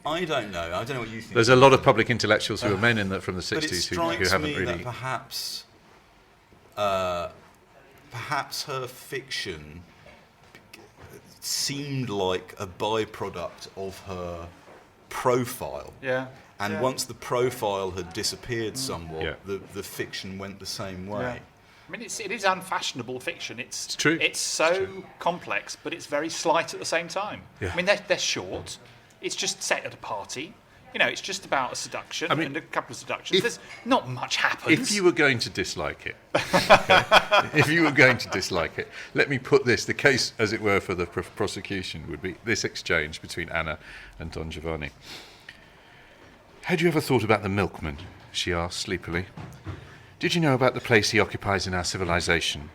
I don't know. I don't know what you think. There's a lot of public intellectuals who are men from the But it 60s who strikes haven't me really. that perhaps her fiction seemed like a byproduct of her profile. Yeah. And once the profile had disappeared somewhat, Yeah. the fiction went the same way. Yeah. I mean, it is unfashionable fiction. It's true. It's so complex, but it's very slight at the same time. Yeah. I mean, they're short. It's just set at a party. It's just about a seduction and a couple of seductions. There's not much happens. If you were going to dislike it, let me put this: the case, as it were, for the prosecution would be this exchange between Anna and Don Giovanni. Had you ever thought about the milkman? She asked sleepily. Did you know about the place he occupies in our civilization?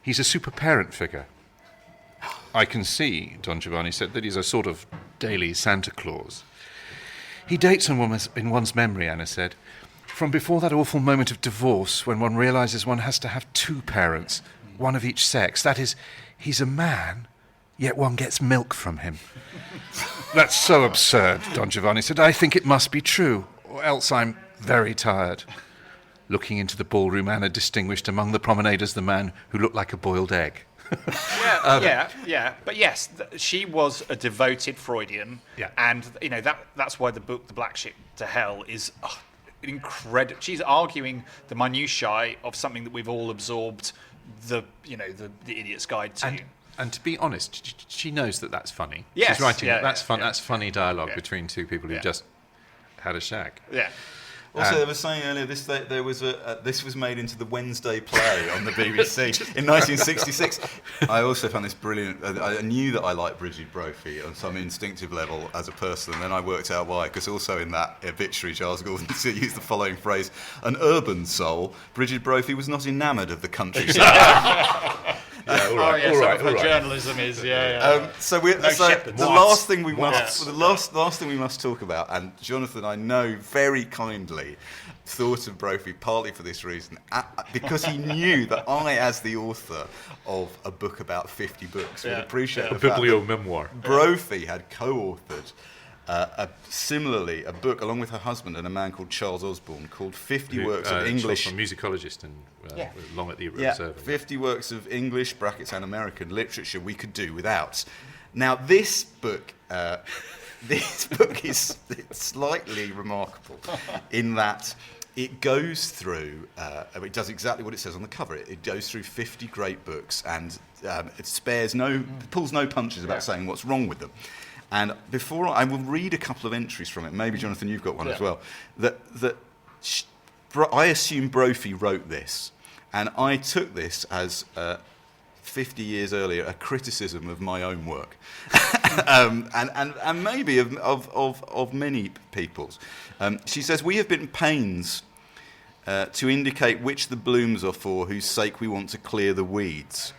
He's a super-parent figure. I can see, Don Giovanni said, that he's a sort of daily Santa Claus. He dates in one's memory, Anna said, from before that awful moment of divorce when one realizes one has to have two parents, one of each sex. That is, he's a man, yet one gets milk from him. That's so absurd, Don Giovanni said. I think it must be true, or else I'm very tired. Looking into the ballroom, Anna distinguished among the promenaders the man who looked like a boiled egg. Yeah. But yes, she was a devoted Freudian. Yeah. And, that's why the book, The Black Ship to Hell, is incredible. She's arguing the minutiae of something that we've all absorbed the Idiot's Guide to. And to be honest, she knows that that's funny. Yes, She's writing that's fun. yeah. That's funny dialogue Yeah. between two people who Yeah. just had a shag. Yeah. Also, they were saying earlier this was made into the Wednesday play on the BBC in 1966. I also found this brilliant. I knew that I liked Brigid Brophy on some instinctive level as a person, and then I worked out why. Because also in that obituary, Charles Gordon used the following phrase: "An urban soul, Brigid Brophy was not enamoured of the countryside." All right. Journalism is, So shepherds. the last thing we must talk about, and Jonathan, I know very kindly thought of Brophy partly for this reason, because he knew that I, as the author of a book about 50 books, would appreciate the fact that biblio-memoir. Brophy had co-authored similarly a book along with her husband and a man called Charles Osborne called 50 Works of English. A musicologist and long at the Yeah, Observer. 50 works of English (brackets and American) literature we could do without. Now, this book is slightly remarkable in that it goes through. It does exactly what it says on the cover. It goes through 50 great books, and it pulls no punches about saying what's wrong with them. And before I will read a couple of entries from it. Maybe Jonathan, you've got one as well. I assume Brophy wrote this, and I took this as 50 years earlier a criticism of my own work, and maybe of many people's. She says, "We have been pains to indicate which the blooms are for, whose sake we want to clear the weeds.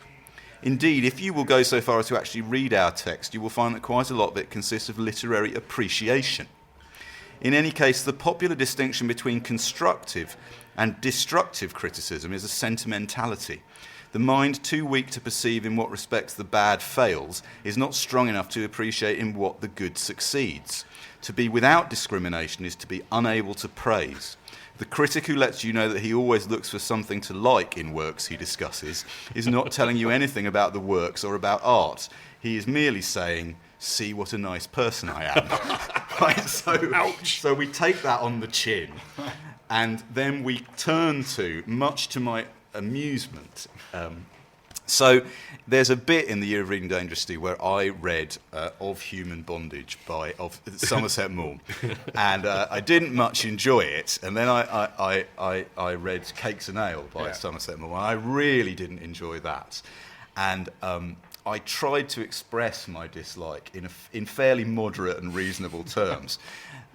Indeed, if you will go so far as to actually read our text, you will find that quite a lot of it consists of literary appreciation. In any case, the popular distinction between constructive and destructive criticism is a sentimentality. The mind, too weak to perceive in what respects the bad fails, is not strong enough to appreciate in what the good succeeds. To be without discrimination is to be unable to praise. The critic who lets you know that he always looks for something to like in works he discusses is not telling you anything about the works or about art. He is merely saying, 'See what a nice person I am.'" Right, so we take that on the chin, and then we turn to, much to my amusement, so there's a bit in The Year of Reading Dangerously where I read Of Human Bondage of Somerset Maugham, and I didn't much enjoy it. And then I read Cakes and Ale by Somerset Maugham, and I really didn't enjoy that. And I tried to express my dislike in fairly moderate and reasonable terms.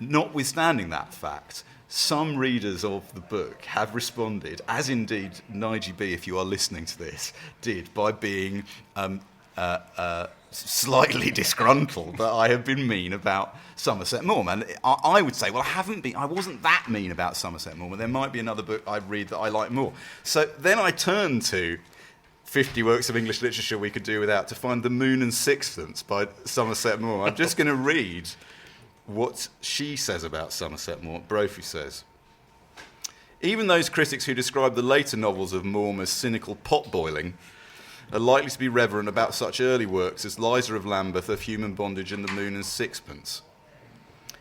Notwithstanding that fact, some readers of the book have responded, as indeed Nigel B, if you are listening to this, did, by being slightly disgruntled that I have been mean about Somerset Maugham. And I would say, well, I wasn't that mean about Somerset Maugham. There might be another book I read that I like more. So then I turned to 50 works of English literature we could do without to find The Moon and Sixpence by Somerset Maugham. I'm just going to read what she says about Somerset Maugham. Brophy says, even those critics who describe the later novels of Maugham as cynical pot-boiling are likely to be reverent about such early works as Liza of Lambeth, Of Human Bondage and The Moon and Sixpence.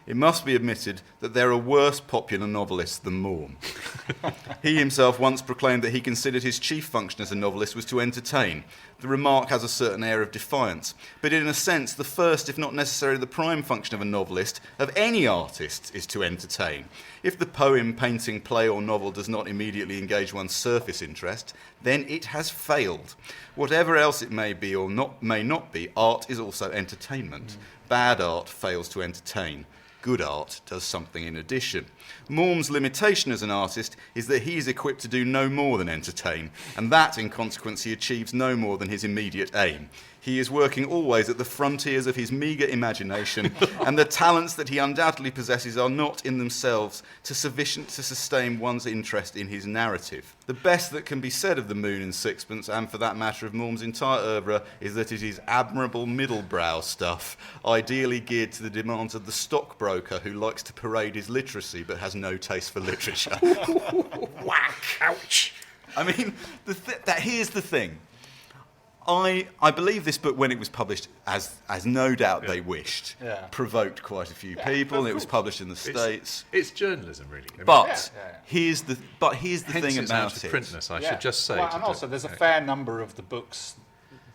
It must be admitted that there are worse popular novelists than Maugham. He himself once proclaimed that he considered his chief function as a novelist was to entertain. The remark has a certain air of defiance, but in a sense, the first, if not necessarily the prime function of a novelist, of any artist, is to entertain. If the poem, painting, play or novel does not immediately engage one's surface interest, then it has failed. Whatever else it may be or may not be, art is also entertainment. Bad art fails to entertain. Good art does something in addition. Maugham's limitation as an artist is that he is equipped to do no more than entertain, and that, in consequence, he achieves no more than his immediate aim. He is working always at the frontiers of his meagre imagination, and the talents that he undoubtedly possesses are not in themselves sufficient to sustain one's interest in his narrative. The best that can be said of The Moon and Sixpence, and for that matter of Maugham's entire oeuvre, is that it is admirable middle-brow stuff, ideally geared to the demands of the stockbroker who likes to parade his literacy but has no taste for literature. Whack! Ouch! I mean, here's the thing. I believe this book, when it was published, as no doubt they wished, provoked quite a few people. It was published in the States. It's journalism, really. I mean, but here's the thing it's about out of it. printness, I should just say. Well, and also, there's a fair number of the books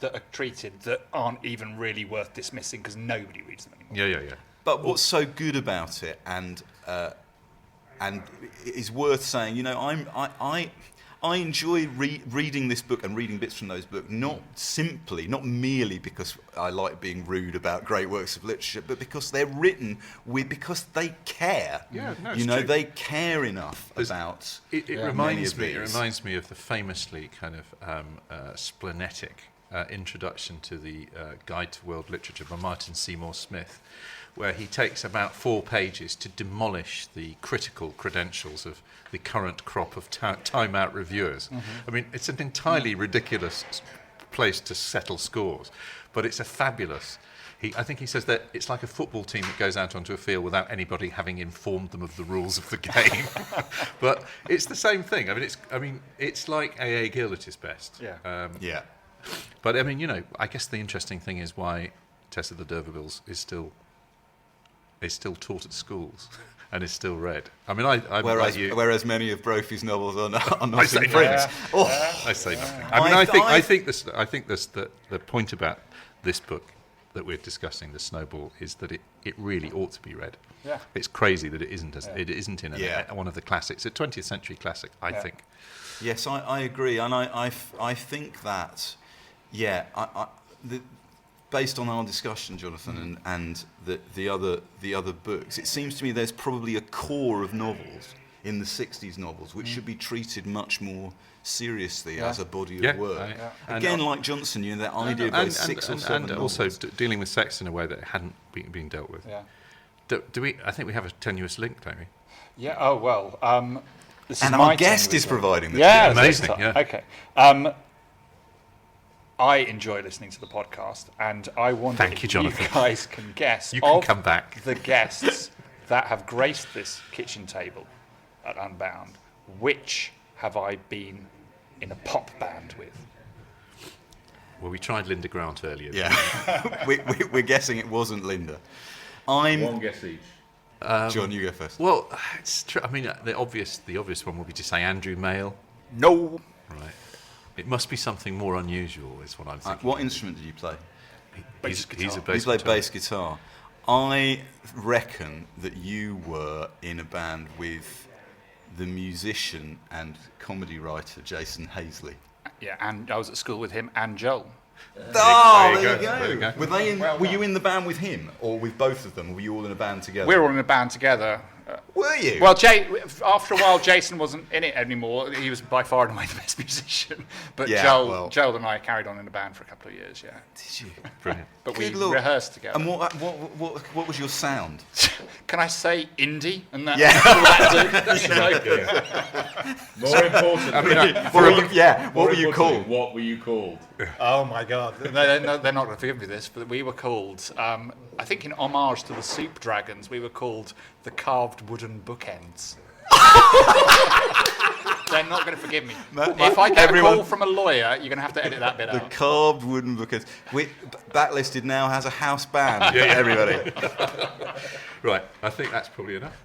that are treated that aren't even really worth dismissing because nobody reads them anymore. Yeah. But what's so good about it, and is worth saying, you know, I enjoy reading this book and reading bits from those books, not merely because I like being rude about great works of literature, but because they're written because they care. Yeah, no, you know, true. they care enough about. It reminds me of the famously kind of splenetic introduction to the Guide to World Literature by Martin Seymour Smith, where he takes about 4 pages to demolish the critical credentials of the current crop of Time Out reviewers. I mean, it's an entirely ridiculous place to settle scores, but it's a fabulous. I think he says that it's like a football team that goes out onto a field without anybody having informed them of the rules of the game. But it's the same thing. I mean, it's like A.A. Gill at his best. Yeah. But I mean, you know, I guess the interesting thing is why Tess of the D'Urbervilles is still taught at schools and is still read. I mean, whereas many of Brophy's novels are not I say in print. I say nothing. I mean, I think the point about this book that we're discussing, The Snowball, is that it really ought to be read. Yeah. It's crazy that it isn't in one of the classics, a 20th century classic, I think. Yes, I agree, and I think that, based on our discussion, Jonathan, and the other books, it seems to me there's probably a core of novels in the 60s novels which should be treated much more seriously as a body of work. Again, like Johnson, you know, that idea of those 6 or 7 novels. And also dealing with sex in a way that hadn't been dealt with. Yeah. Do we? I think we have a tenuous link, don't we? Yeah. Oh well. This is And my our guest tenuous is providing the Yeah, amazing. this time. Yeah. Okay. I enjoy listening to the podcast, and I wonder Thank if you, Jonathan. you guys can guess You can of come back. the guests that have graced this kitchen table at Unbound, which have I been in a pop band with? Well, we tried Linda Grant earlier. Yeah, we're guessing it wasn't Linda. One guess each. John, you go first. Well, it's true. I mean, the obvious one would be to say Andrew Mayle. No. Right. It must be something more unusual, is what I'm thinking. What instrument did you play? He's a You bass played guitarist. bass guitar. I reckon that you were in a band with the musician and comedy writer Jason Hazley. Yeah, and I was at school with him and Joel. Oh, There there you you go. There you go. go. Were they in? Were you in the band with him, or with both of them? Or were you all in a band together? We're all in a band together. Were you? Well, after a while, Jason wasn't in it anymore. He was by far and away the best musician. But Yeah, Joel and I carried on in the band for a couple of years, yeah. did you? Brilliant. But Good we Lord. rehearsed together. And what was your sound? Can I say indie? And that, Yeah. More important. What were you called? What were you called? Oh my God! They're not going to forgive me this, but we were called. I think in homage to the Soup Dragons, we were called the Carved Wooden Bookends. They're not going to forgive me. If I get a call from a lawyer, you're going to have to edit that bit The out. carved wooden bookends. Backlisted now has a house band. Everybody. Right, I think that's probably enough.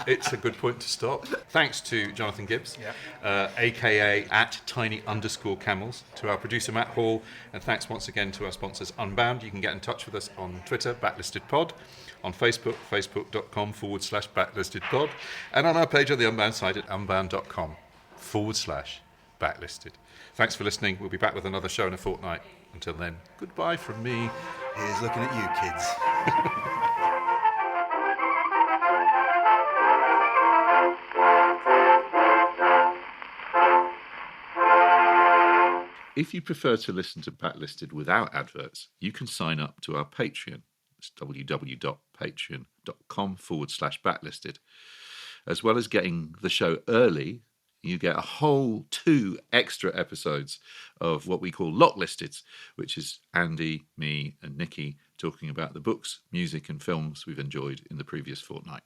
It's a good point to stop. Thanks to Jonathan Gibbs, aka @tiny_camels, to our producer Matt Hall, and thanks once again to our sponsors Unbound. You can get in touch with us on Twitter, BacklistedPod, on Facebook, facebook.com/backlistedpod, and on our page on the Unbound site at unbound.com/backlisted. Thanks for listening. We'll be back with another show in a fortnight. Until then, goodbye from me. Here's looking at you, kids. If you prefer to listen to Backlisted without adverts, you can sign up to our Patreon. It's www.patreon.com/backlisted. As well as getting the show early, you get a whole 2 extra episodes of what we call Locklisted, which is Andy, me, and Nikki talking about the books, music, and films we've enjoyed in the previous fortnight.